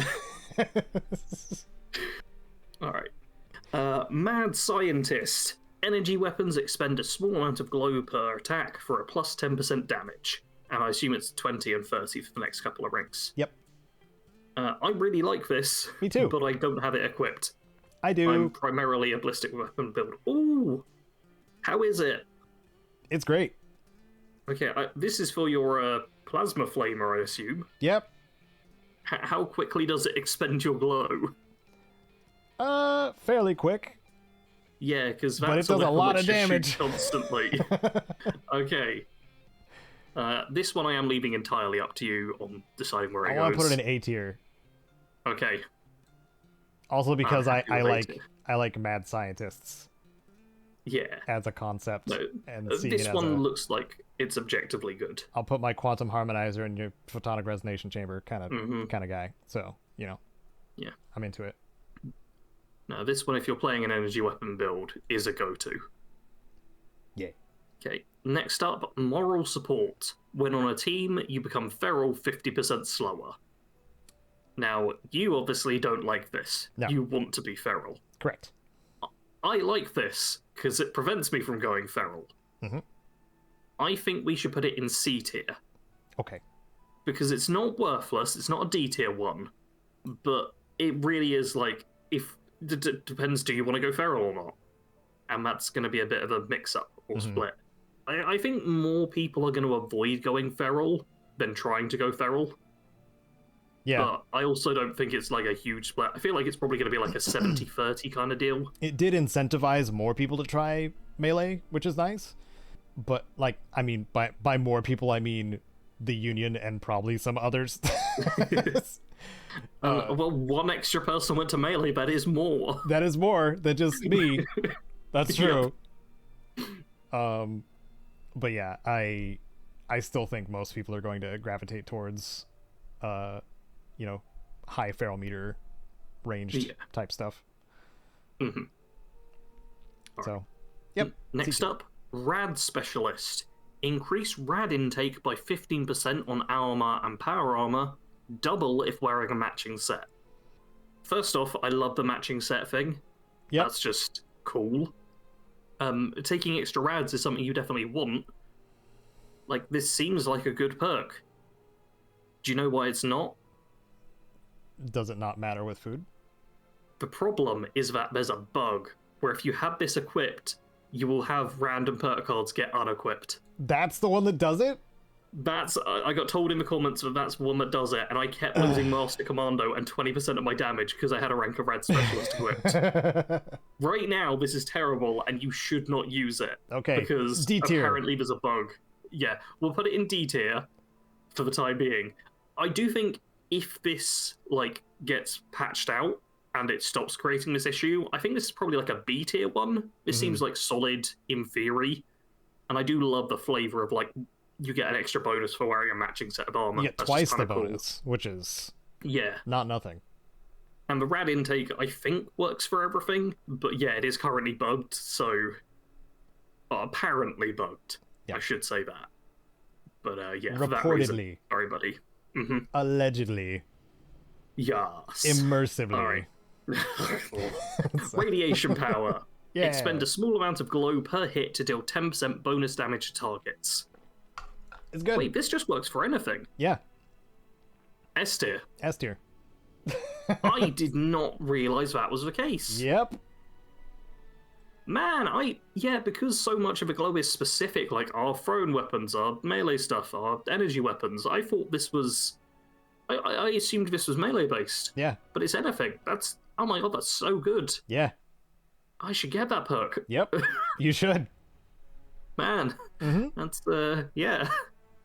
All right. Mad Scientist. Energy weapons expend a small amount of glow per attack for a plus 10% damage. And I assume it's 20 and 30 for the next couple of ranks. Yep. I really like this. Me too. But I don't have it equipped. I do. I'm primarily a ballistic weapon build. Ooh! How is it? It's great. Okay, this is for your plasma flamer, I assume. Yep. How quickly does it expend your glow? Fairly quick. Yeah, because But it that's does a lot of which just damage. shoots constantly. Okay. This one I am leaving entirely up to you on deciding where it I goes. want to put it in A tier. Okay. Also because I happy with A tier. like mad scientists Yeah. as a concept. No, and seeing this it as one looks like it's objectively good. I'll put my quantum harmonizer in your photonic resonation chamber kind of guy. So, Yeah. I'm into it. Now, this one, if you're playing an energy weapon build, is a go-to. Yeah. Okay, next up, moral support. When on a team, you become feral 50% slower. Now, you obviously don't like this. No. You want to be feral. Correct. I like this, because it prevents me from going feral. Mhm. I think we should put it in C tier. Okay. Because it's not worthless, it's not a D tier one, but it really is like, if depends, do you want to go feral or not? And that's going to be a bit of a mix-up or split. I think more people are going to avoid going feral than trying to go feral. Yeah. But I also don't think it's like a huge split. I feel like it's probably going to be like a 70-30 kind of deal. It did incentivize more people to try melee, which is nice. But I mean, by more people, I mean the Union and probably some others. Well, one extra person went to melee, that is more. That is more than just me. That's true. But yeah, I still think most people are going to gravitate towards high feral meter ranged type stuff. So, yep. Next up, Rad Specialist. Increase rad intake by 15% on armor and power armor, double if wearing a matching set. First off, I love the matching set thing. Yep. That's just cool. Taking extra rads is something you definitely want. Like, this seems like a good perk. Do you know why it's not? Does it not matter with food? The problem is that there's a bug where if you have this equipped, you will have random perk cards get unequipped. That's the one that does it? I got told in the comments that that's one that does it, and I kept losing Master Commando and 20% of my damage because I had a rank of Rad Specialist equipped. Right now, this is terrible, and you should not use it. Okay, Because D tier. apparently there's a bug. Yeah, we'll put it in D tier for the time being. I do think if this gets patched out and it stops creating this issue, I think this is probably like a B tier one. This seems like solid in theory. And I do love the flavor of you get an extra bonus for wearing a matching set of armor. You get That's twice just the kinda cool. bonus, which is Yeah. not nothing. And the rad intake, I think, works for everything, but yeah, it is currently bugged, so... apparently bugged, Yeah. I should say that. But yeah, for Reportedly. that reason, sorry, buddy. Allegedly. Yes. Immersively. All right. Radiation power. Yeah. Expend a small amount of glow per hit to deal 10% bonus damage to targets. It's good. Wait, this just works for anything. Yeah. S tier. S tier. I did not realize that was the case. Yep. Man, because so much of a glow is specific, like our thrown weapons, our melee stuff, our energy weapons, I thought this was... I assumed this was melee based. Yeah. But it's anything. That's... Oh my god, that's so good. Yeah. I should get that perk. Yep. You should. Man. That's, yeah.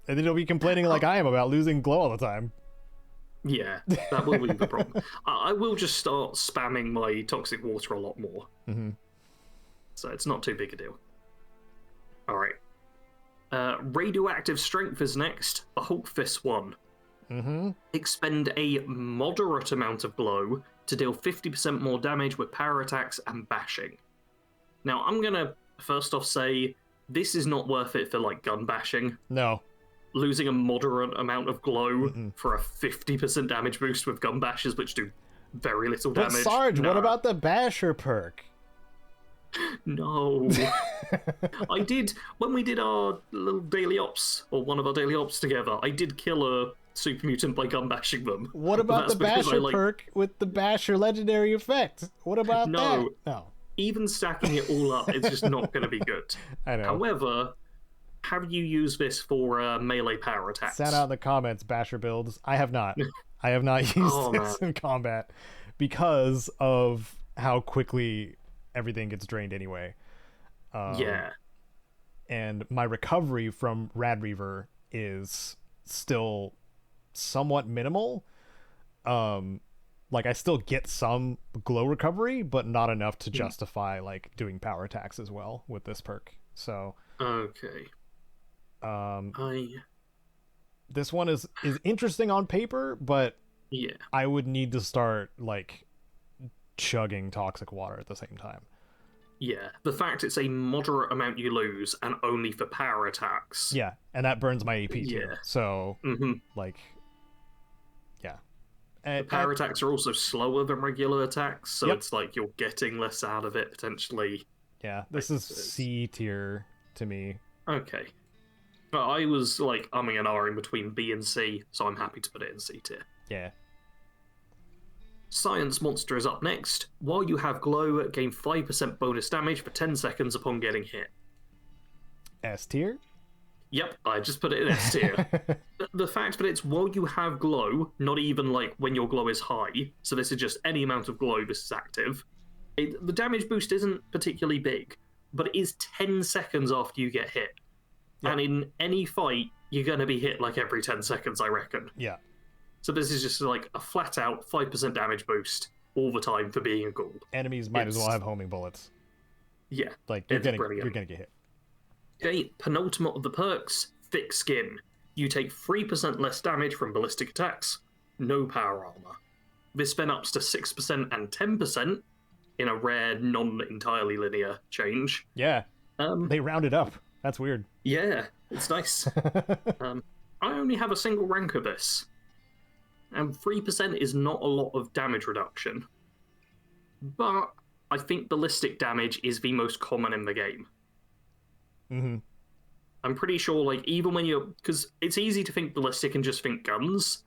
And then you'll be complaining like I am about losing glow all the time. Yeah, that will be the problem. I will just start spamming my toxic water a lot more. So it's not too big a deal. Alright. Radioactive Strength is next. The Hulk Fist one. Expend a moderate amount of glow to deal 50% more damage with power attacks and bashing. Now, I'm gonna first off say, this is not worth it for, like, gun bashing. No. Losing a moderate amount of glow for a 50% damage boost with gun bashes, which do very little damage. But Sarge, what about the basher perk? No. I did, when we did our little daily ops, or one of our daily ops together, I did kill a super mutant by gun bashing them. What about the basher perk with the basher legendary effect? What about that? No. Even stacking it all up, it's just not going to be good. I know. However, have you used this for melee power attacks? Send out in the comments, basher builds. I have not. I have not used this in combat because of how quickly everything gets drained anyway. Yeah. And my recovery from Rad Reaver is still somewhat minimal. Like I still get some glow recovery, but not enough to justify like doing power attacks as well with this perk. So okay. This one is interesting on paper, but yeah, I would need to start like chugging toxic water at the same time. Yeah, the fact it's a moderate amount you lose and only for power attacks. Yeah, and that burns my AP too. So like, yeah. The power attacks are also slower than regular attacks, so it's like you're getting less out of it potentially. Yeah, this is C tier to me. Okay. But I was like umming and ahhing between B and C, so I'm happy to put it in C tier. Yeah. Science Monster is up next. While you have glow, gain 5% bonus damage for 10 seconds upon getting hit. S tier? Yep, I just put it in S tier. The fact that it's while you have glow, not even like when your glow is high, so this is just any amount of glow this is active. The damage boost isn't particularly big, but it is 10 seconds after you get hit. Yep. And in any fight, you're going to be hit like every 10 seconds, I reckon. Yeah. So this is just like a flat-out 5% damage boost all the time for being a ghoul. Enemies might as well have homing bullets. Yeah, like you're gonna get hit. Okay, penultimate of the perks, Thick Skin. You take 3% less damage from ballistic attacks, no power armor. This then ups to 6% and 10% in a rare, non-entirely linear change. Yeah, they rounded up. That's weird. Yeah, it's nice. I only have a single rank of this. And 3% is not a lot of damage reduction. But I think ballistic damage is the most common in the game. I'm pretty sure, like, even when you're... Because it's easy to think ballistic and just think guns.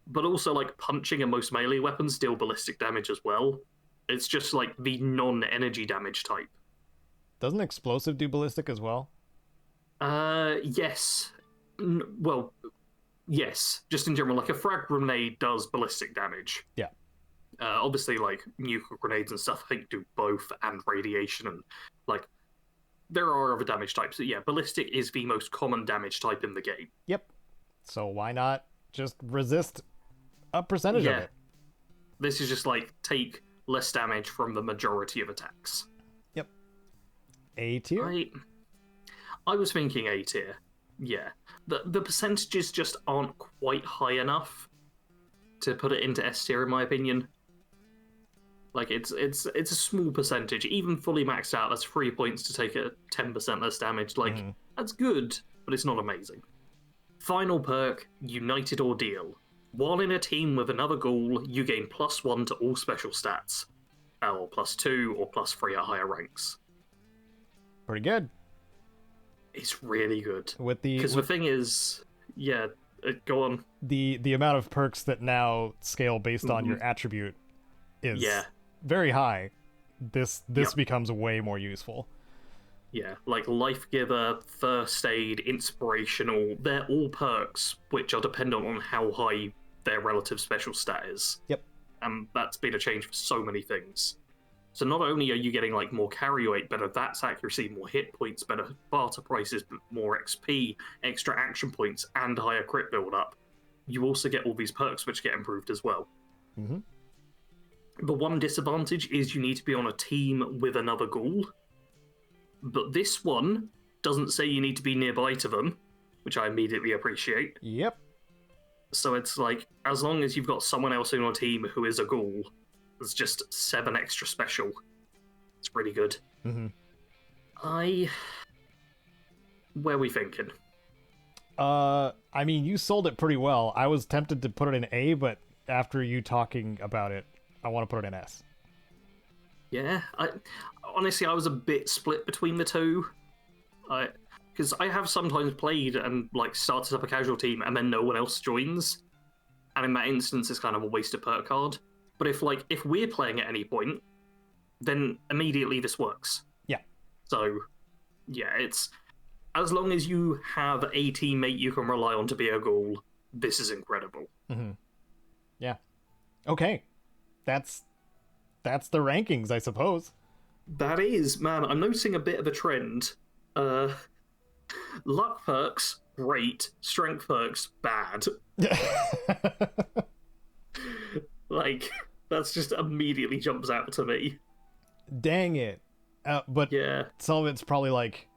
But also, like, punching and most melee weapons deal ballistic damage as well. It's just, like, the non-energy damage type. Doesn't explosive do ballistic as well? Yes. Well... Yes, just in general, like a frag grenade does ballistic damage. Yeah. Obviously, like, nuclear grenades and stuff, I think, do both, and radiation, and, like, there are other damage types. But yeah, ballistic is the most common damage type in the game. Yep. So why not just resist a percentage of it? This is just, like, take less damage from the majority of attacks. Yep. A tier? I was thinking A tier. Yeah. The percentages just aren't quite high enough to put it into S tier, in my opinion. Like, it's a small percentage. Even fully maxed out, that's 3 points to take a 10% less damage. Like, that's good, but it's not amazing. Final perk, United Ordeal. While in a team with another ghoul, you gain +1 to all special stats. Or +2 or +3 at higher ranks. Pretty good. It's really good. Because the thing is, yeah, go on. The amount of perks that now scale based on your attribute is very high. This becomes way more useful. Yeah, like Life Giver, First Aid, Inspirational, they're all perks which are dependent on how high their relative special stat is. Yep. And that's been a change for so many things. So not only are you getting like more carry weight, better VATS accuracy, more hit points, better barter prices, more XP, extra action points, and higher crit build up, you also get all these perks which get improved as well. The one disadvantage is you need to be on a team with another ghoul. But this one doesn't say you need to be nearby to them, which I immediately appreciate. Yep. So it's like, as long as you've got someone else in your team who is a ghoul, there's just 7 extra special. It's really good. Where are we thinking? I mean, you sold it pretty well. I was tempted to put it in A, but after you talking about it, I want to put it in S. Yeah, honestly, I was a bit split between the two. Because I have sometimes played and like started up a casual team and then no one else joins. And in that instance, it's kind of a wasted perk card. But if we're playing at any point, then immediately this works. Yeah. So, yeah, it's as long as you have a teammate you can rely on to be a ghoul, this is incredible. Yeah. Okay. That's the rankings, I suppose. That is, man, I'm noticing a bit of a trend. Luck perks, great. Strength perks, bad. Like, that's just immediately jumps out to me. Dang it. But yeah, some of it's probably like,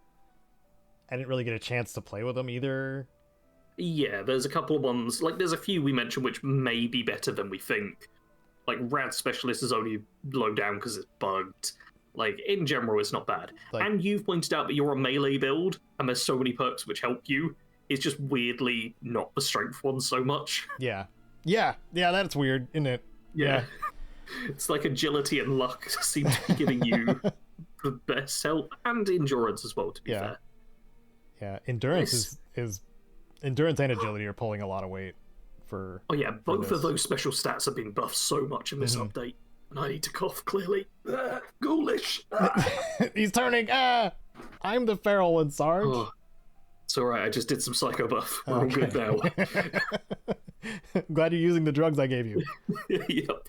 I didn't really get a chance to play with them either. Yeah, there's a couple of ones, like there's a few we mentioned which may be better than we think. Like Rad Specialist is only low down because it's bugged. Like, in general, it's not bad. Like, and you've pointed out that you're a melee build, and there's so many perks which help you. It's just weirdly not the strength one so much. Yeah, that's weird, isn't it? Yeah. It's like agility and luck seem to be giving you the best help, and endurance as well, to be fair. Yeah, endurance is endurance and agility are pulling a lot of weight for. Oh yeah, both of those special stats have been buffed so much in this update, and I need to cough clearly. Ghoulish. He's turning. I'm the feral one, Sarge. Oh, it's all right. I just did some psycho buff. We're all good now. I'm glad you're using the drugs I gave you. Yep.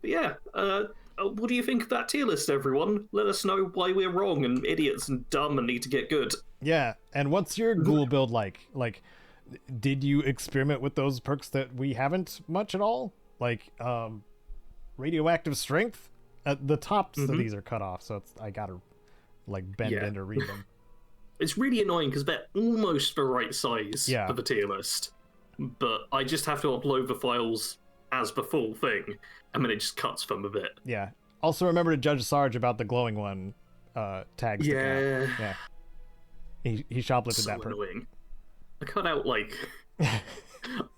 Yeah. What do you think of that tier list, everyone? Let us know why we're wrong and idiots and dumb and need to get good. Yeah, and what's your ghoul build like? Like, did you experiment with those perks that we haven't much at all? Like, radioactive strength? The tops of these are cut off, so I gotta, like, bend in to read them. It's really annoying because they're almost the right size for the tier list. But I just have to upload the files as the full thing, and then it just cuts them a bit. Yeah. Also remember to judge Sarge about the glowing one tags. Yeah. Yeah. He shoplifted so that perk. Annoying. I cut out like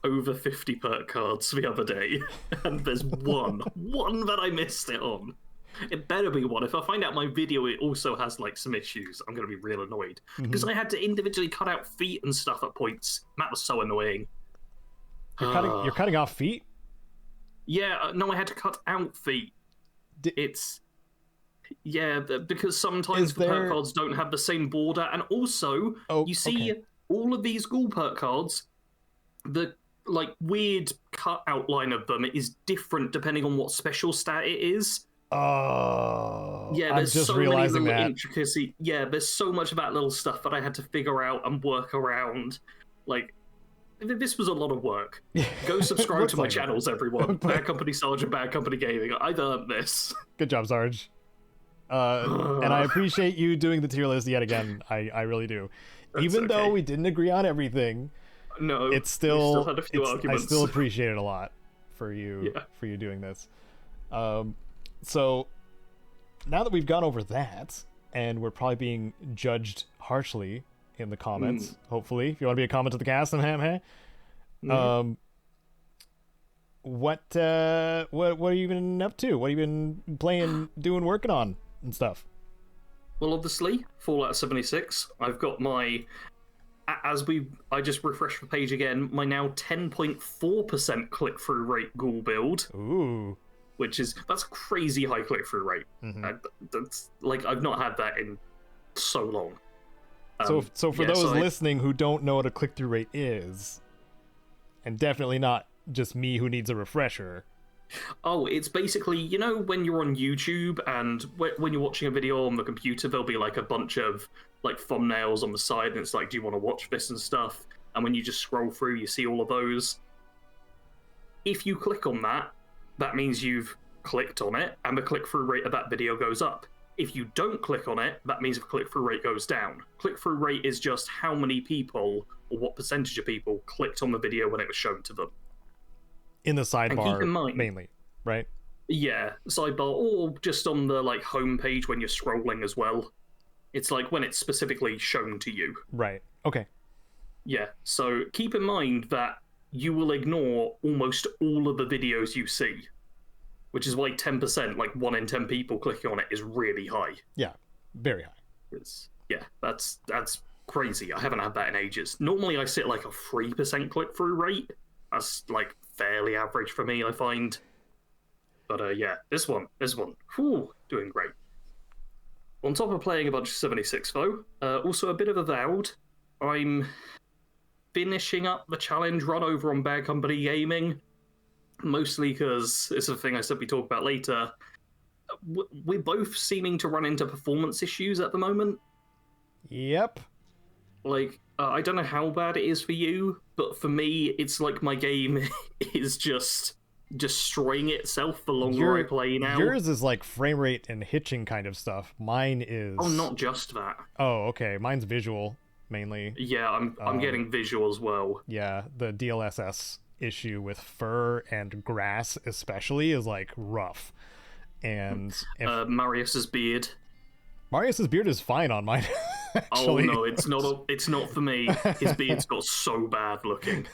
over 50 perk cards the other day, and there's one that I missed it on. It better be one. If I find out my video it also has like some issues, I'm gonna be real annoyed because I had to individually cut out feet and stuff at points. That was so annoying. You're cutting off feet? Yeah, no, I had to cut out feet. It's because sometimes the perk cards don't have the same border, and also you see all of these ghoul perk cards, the like weird cut outline of them is different depending on what special stat it is. Oh, yeah, there's I'm just so realizing many little that. intricacy. Yeah, there's so much of that little stuff that I had to figure out and work around. Like, this was a lot of work. Go subscribe to my channels, everyone. Bad Company Sarge and Bad Company Gaming. I've earned this. Good job, Sarge. And I appreciate you doing the tier list yet again. I really do. even though okay. we didn't agree on everything, No, it's we still had a few I arguments. still appreciate it a lot for you doing this. So now that we've gone over that, and we're probably being judged harshly in the comments, hopefully, if you want to be a comment to the cast, and what have you been up to? What have you been playing, doing, working on, and stuff? Well, obviously, Fallout 76. I've got my, I just refreshed the page again, my now 10.4% click-through rate Ghoul build. Ooh. That's a crazy high click-through rate. That's, like, I've not had that in so long. So for those listening who don't know what a click-through rate is, and definitely not just me who needs a refresher. Oh, it's basically, you know, when you're on YouTube and when you're watching a video on the computer, there'll be like a bunch of like thumbnails on the side, and it's like, do you want to watch this and stuff? And when you just scroll through, you see all of those. If you click on that, that means you've clicked on it, and the click-through rate of that video goes up. If you don't click on it, that means the click-through rate goes down. Click-through rate is just how many people, or what percentage of people, clicked on the video when it was shown to them. In the sidebar, and keep in mind, mainly, right? Yeah, sidebar, or just on the like home page when you're scrolling as well. It's like when it's specifically shown to you. Right. Okay. Yeah, so keep in mind that you will ignore almost all of the videos you see, which is why 10%, like 1 in 10 people clicking on it, is really high. Yeah, very high. That's crazy. I haven't had that in ages. Normally I sit like a 3% click-through rate. That's like fairly average for me, I find. But yeah, this one, whew, doing great. On top of playing a bunch of 76 though, also a bit of Avowed. I'm finishing up the challenge run over on Bad Company Gaming, mostly because it's a thing I said we talk about later. We're both seeming to run into performance issues at the moment. Yep. Like, I don't know how bad it is for you, but for me, it's like my game is just destroying itself the longer I play now. Yours is like frame rate and hitching kind of stuff. Mine is... Oh, not just that. Oh, okay. Mine's visual, mainly. Yeah, I'm getting visual as well. Yeah, the DLSS issue with fur and grass especially is like rough. And Marius's beard. Marius's beard is fine on mine. Actually. Oh no, it's not for me. His beard's got so bad looking.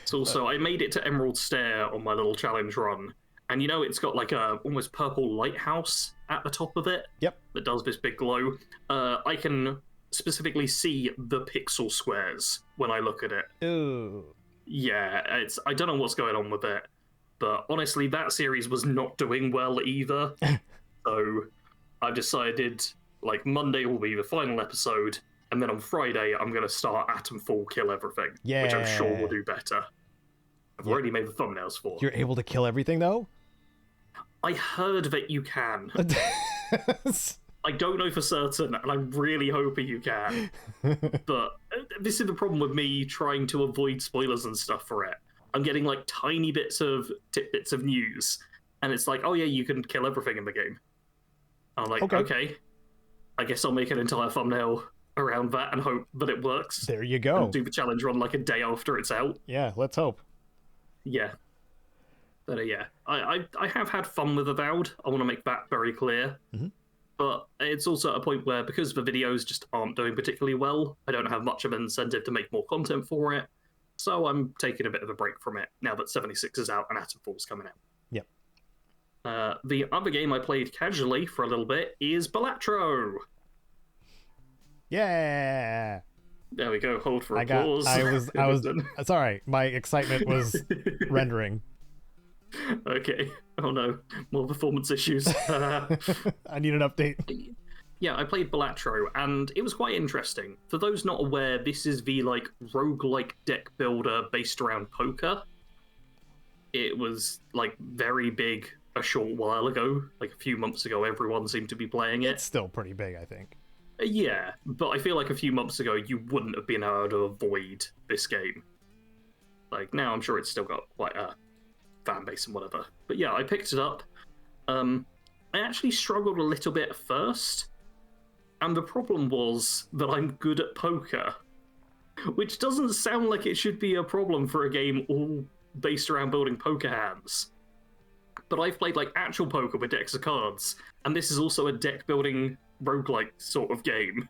It's also, I made it to Emerald Stair on my little challenge run, and you know it's got like a almost purple lighthouse at the top of it. Yep. That does this big glow. I can specifically see the pixel squares when I look at it. Ooh. Yeah, I don't know what's going on with it, but honestly, that series was not doing well either. So I've decided, like, Monday will be the final episode, and then on Friday I'm going to start Atomfall Kill Everything, which I'm sure will do better. I've already made the thumbnails for. You're able to kill everything, though? I heard that you can. I don't know for certain, and I'm really hoping you can. But this is the problem with me trying to avoid spoilers and stuff for it. I'm getting, like, tiny tidbits of news, and it's like, oh yeah, you can kill everything in the game. I'm like, okay. I guess I'll make an entire thumbnail around that and hope that it works. There you go. And do the challenge run like a day after it's out. Yeah, let's hope. Yeah. But yeah, I have had fun with Avowed. I want to make that very clear. Mm-hmm. But it's also a point where, because the videos just aren't doing particularly well, I don't have much of an incentive to make more content for it. So I'm taking a bit of a break from it now that 76 is out and Atomfall's coming out. Yep. The other game I played casually for a little bit is Balatro. Yeah. There we go. Hold for applause. I was. It's all right. My excitement was rendering. Okay. Oh no, more performance issues. I need an update. Yeah, I played Balatro, and it was quite interesting. For those not aware, this is the like roguelike deck builder based around poker. It was like very big a short while ago, like a few months ago. Everyone seemed to be playing it. It's still pretty big, I think. Yeah, but I feel like a few months ago you wouldn't have been able to avoid this game. Like now, I'm sure it's still got quite a fan base and whatever. But yeah, I picked it up. I actually struggled a little bit at first, And the problem was that I'm good at poker, which doesn't sound like it should be a problem for a game all based around building poker hands. But I've played like actual poker with decks of cards, and this is also a deck building roguelike sort of game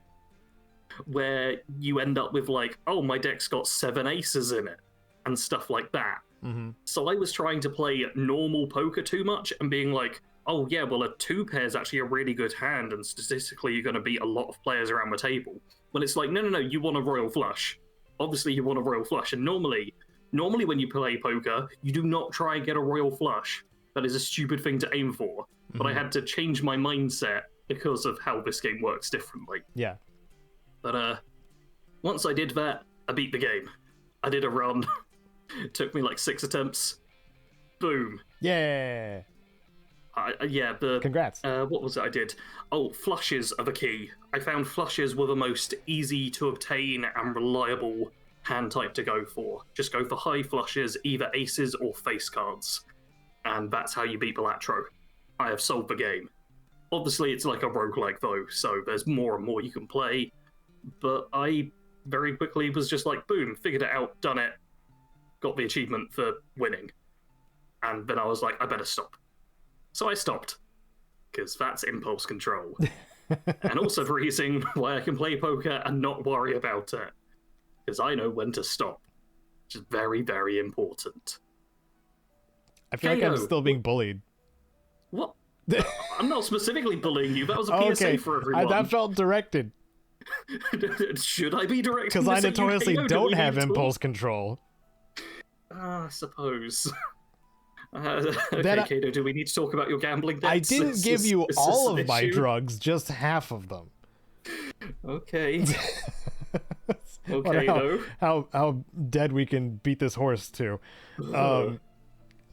where you end up with like, oh, my deck's got 7 aces in it and stuff like that. Mm-hmm. So I was trying to play normal poker too much and being like, oh yeah, well, a 2-pair is actually a really good hand, and statistically you're going to beat a lot of players around the table. When it's like, no, you want a royal flush. Obviously you want a royal flush, and normally when you play poker, you do not try and get a royal flush. That is a stupid thing to aim for. But I had to change my mindset because of how this game works differently. Yeah. But once I did that, I beat the game. I did a run. It took me like 6 attempts. Boom. Yeah. Congrats. What was it I did? Oh, flushes are the key. I found flushes were the most easy to obtain and reliable hand type to go for. Just go for high flushes, either aces or face cards. And that's how you beat Balatro. I have solved the game. Obviously, it's like a roguelike though, so there's more and more you can play. But I very quickly was just like, boom, figured it out, done it, got the achievement for winning. And then I was like, I better stop. So I stopped, because that's impulse control. And also the reason why I can play poker and not worry about it, because I know when to stop, which is very, very important. I feel like I'm still being bullied. What? I'm not specifically bullying you. That was a PSA for everyone. That felt directed. Should I be directing? Because I notoriously don't have impulse control. I suppose. Okay, Caedo, do we need to talk about your gambling debts? I didn't give you all of my drugs, just half of them. Okay. Okay, how dead we can beat this horse too.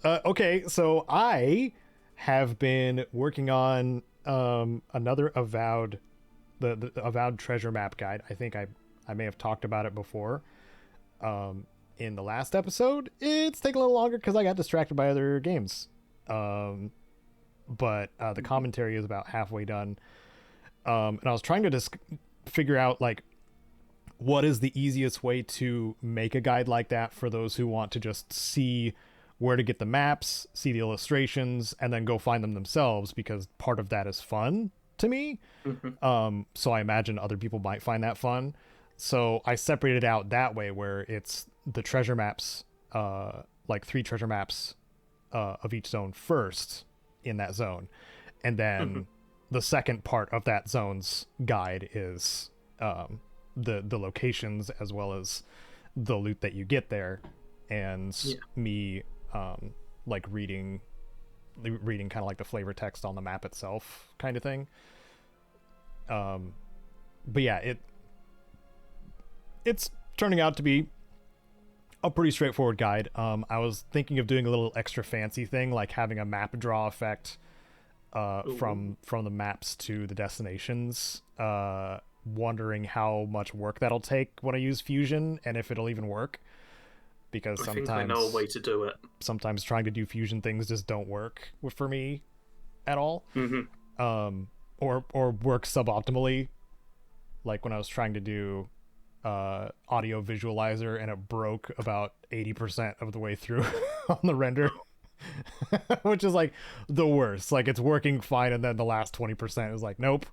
Okay, so I have been working on another Avowed, the Avowed treasure map guide. I think I may have talked about it before in the last episode. It's taking a little longer because I got distracted by other games. But the commentary is about halfway done. And I was trying to figure out like what is the easiest way to make a guide like that for those who want to just see where to get the maps, see the illustrations, and then go find them themselves, because part of that is fun to me. So I imagine other people might find that fun. So I separated out that way, where it's the treasure maps, like 3 treasure maps of each zone first in that zone. And then the second part of that zone's guide is the locations as well as the loot that you get there. And me like reading kind of like the flavor text on the map itself kind of thing. But yeah, it's turning out to be a pretty straightforward guide. I was thinking of doing a little extra fancy thing, like having a map draw effect from the maps to the destinations. Wondering how much work that'll take when I use Fusion, and if it'll even work. Because sometimes I think I know a way to do it. Sometimes trying to do Fusion things just don't work for me at all. Or work suboptimally. Like when I was trying to do audio visualizer and it broke about 80% of the way through on the render. Which is like the worst. Like it's working fine, and then the last 20% is like, nope,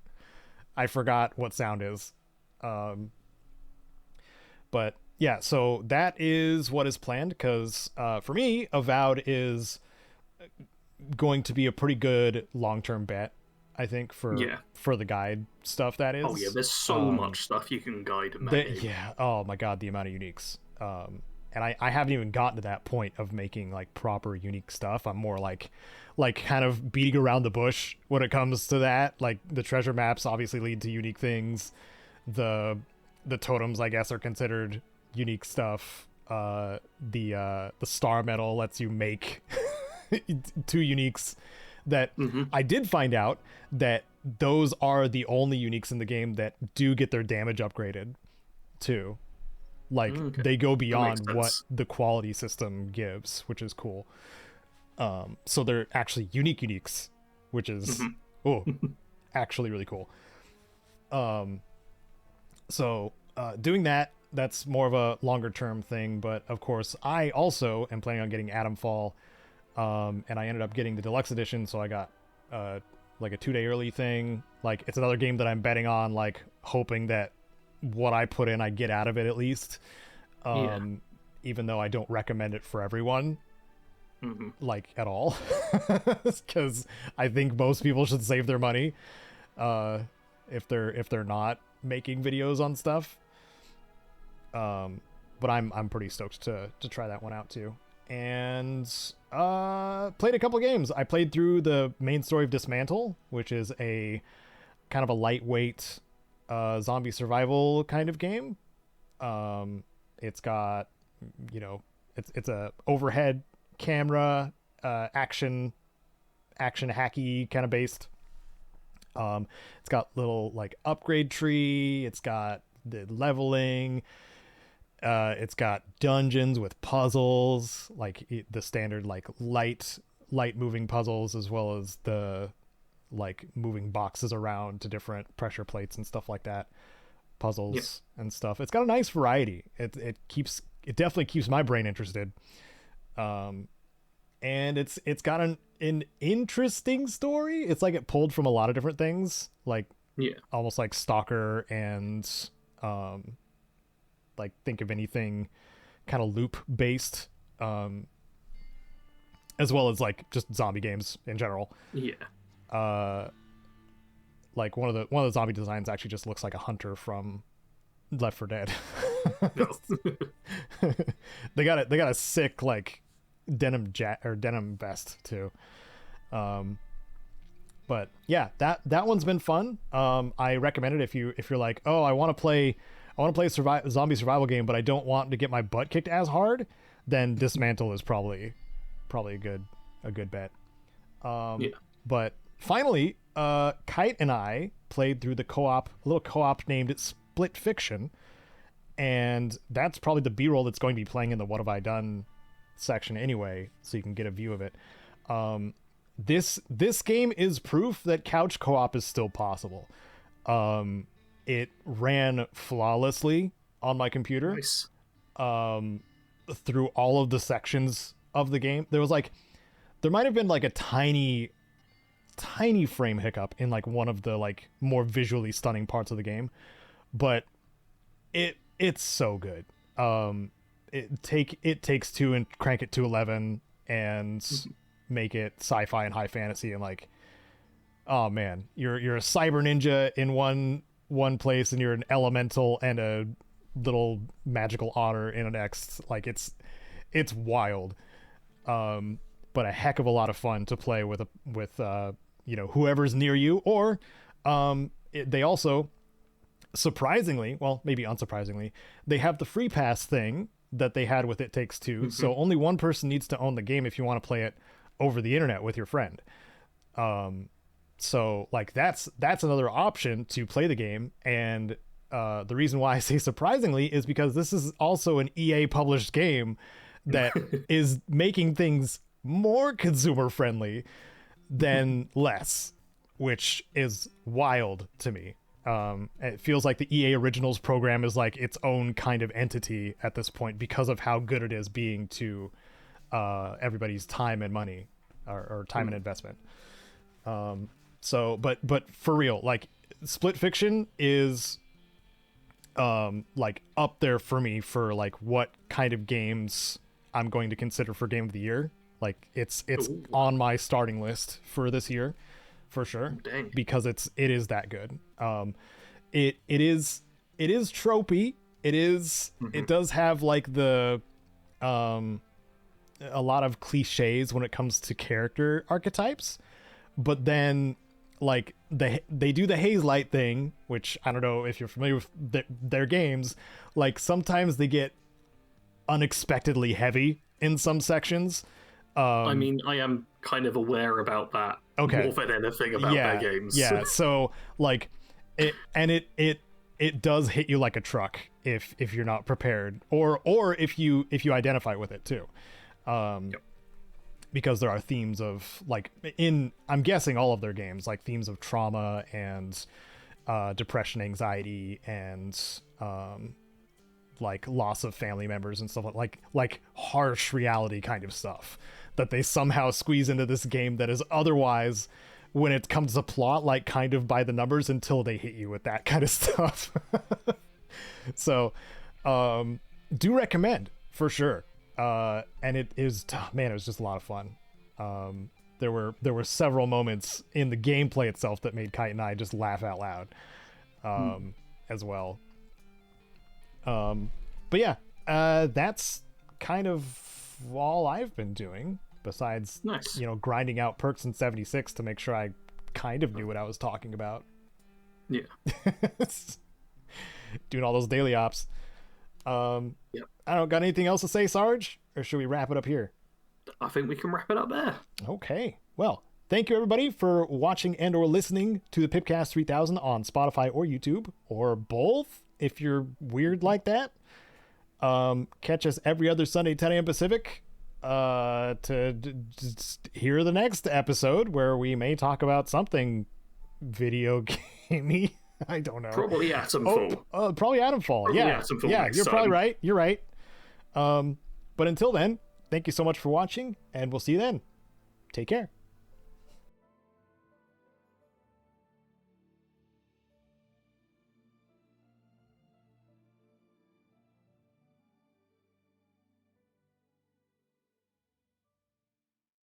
I forgot what sound is. But yeah, so that is what is planned, because for me, Avowed is going to be a pretty good long-term bet, I think, for the guide stuff, that is. Oh yeah, there's so much stuff you can guide in that game. Yeah, oh my god, the amount of uniques. And I haven't even gotten to that point of making like proper unique stuff. I'm more like kind of beating around the bush when it comes to that. Like the treasure maps obviously lead to unique things. The totems, I guess, are considered unique stuff. The star medal lets you make 2 uniques that I did find out that those are the only uniques in the game that do get their damage upgraded too. Like they go beyond what the quality system gives, which is cool. So they're actually uniques, which is actually really cool. So doing that's more of a longer term thing, but of course I also am planning on getting Atomfall, and I ended up getting the deluxe edition, so I got like a 2-day early thing. Like, it's another game that I'm betting on, like, hoping that what I put in I get out of it at least. Even though I don't recommend it for everyone, like, at all, because I think most people should save their money if they're not making videos on stuff. But I'm pretty stoked to try that one out too. And played a couple games. I played through the main story of Dismantle, which is a kind of a lightweight zombie survival kind of game. It's got, you know, it's a overhead camera, action hacky kind of based. It's got little like upgrade tree. It's got the leveling. It's got dungeons with puzzles, like the standard like light moving puzzles, as well as the like moving boxes around to different pressure plates and stuff like that, puzzles and stuff. It's got a nice variety. It definitely keeps my brain interested. And it's got an interesting story. It's like it pulled from a lot of different things, like almost like Stalker and like Think of Anything kind of loop based, as well as like just zombie games in general. Like one of the zombie designs actually just looks like a hunter from Left 4 Dead. They got a sick like denim vest too. But yeah, that one's been fun. I recommend it if you're like, oh, I want to play a zombie survival game, but I don't want to get my butt kicked as hard. Then Dismantle is probably a good bet. But finally, Kite and I played through the a little co-op named Split Fiction, and that's probably the B-roll that's going to be playing in the What Have I Done section anyway, so you can get a view of it. This game is proof that couch co-op is still possible. It ran flawlessly on my computer. Nice. Through all of the sections of the game. There might have been like a tiny frame hiccup in like one of the like more visually stunning parts of the game, but it's so good. It takes two and crank it to 11 and make it sci-fi and high fantasy, and like, oh man, you're a cyber ninja in one place, and you're an elemental and a little magical otter in the next. Like, it's wild, but a heck of a lot of fun to play with whoever's near you. Or they also, surprisingly, well, maybe unsurprisingly, they have the free pass thing that they had with It Takes Two. So only one person needs to own the game if you want to play it over the internet with your friend. So like that's another option to play the game. And the reason why I say surprisingly is because this is also an EA published game that is making things more consumer friendly than less, which is wild to me. It feels like the EA Originals program is like its own kind of entity at this point because of how good it is being to everybody's time and money, or time and investment. So, but for real, like, Split Fiction is like up there for me for like what kind of games I'm going to consider for Game of the Year. Like, it's on my starting list for this year, for sure. Dang. Because it is that good. It is tropey. It does have like the a lot of cliches when it comes to character archetypes, but then like they do the haze light thing, which I don't know if you're familiar with their games. Like, sometimes they get unexpectedly heavy in some sections. I mean, I am kind of aware about that. Okay. More than anything about their games. Yeah. So like it does hit you like a truck if you're not prepared, or if you identify with it too. Because there are themes of like, I'm guessing all of their games, like themes of trauma and depression, anxiety, and like loss of family members and stuff like harsh reality kind of stuff that they somehow squeeze into this game that is otherwise, when it comes to plot, like kind of by the numbers until they hit you with that kind of stuff. So do recommend for sure. And it is, man, it was just a lot of fun. There were several moments in the gameplay itself that made Kite and I just laugh out loud as well. But yeah, that's kind of all I've been doing besides, nice. Grinding out perks in 76 to make sure I kind of knew what I was talking about. Yeah. Doing all those daily ops. Yep. I don't got anything else to say, Sarge, or should we wrap it up here? I think we can wrap it up there. Okay. Well, thank you everybody for watching and or listening to the PIPCAST 3000 on Spotify or YouTube, or both if you're weird like that. Catch us every other Sunday 10 a.m. Pacific to just hear the next episode where we may talk about something video gamey. I don't know. Probably Atomfall. Probably Atomfall. Yeah. Atomfall Yeah, you're time. probably right. You're right. But until then, thank you so much for watching, and we'll see you then. Take care.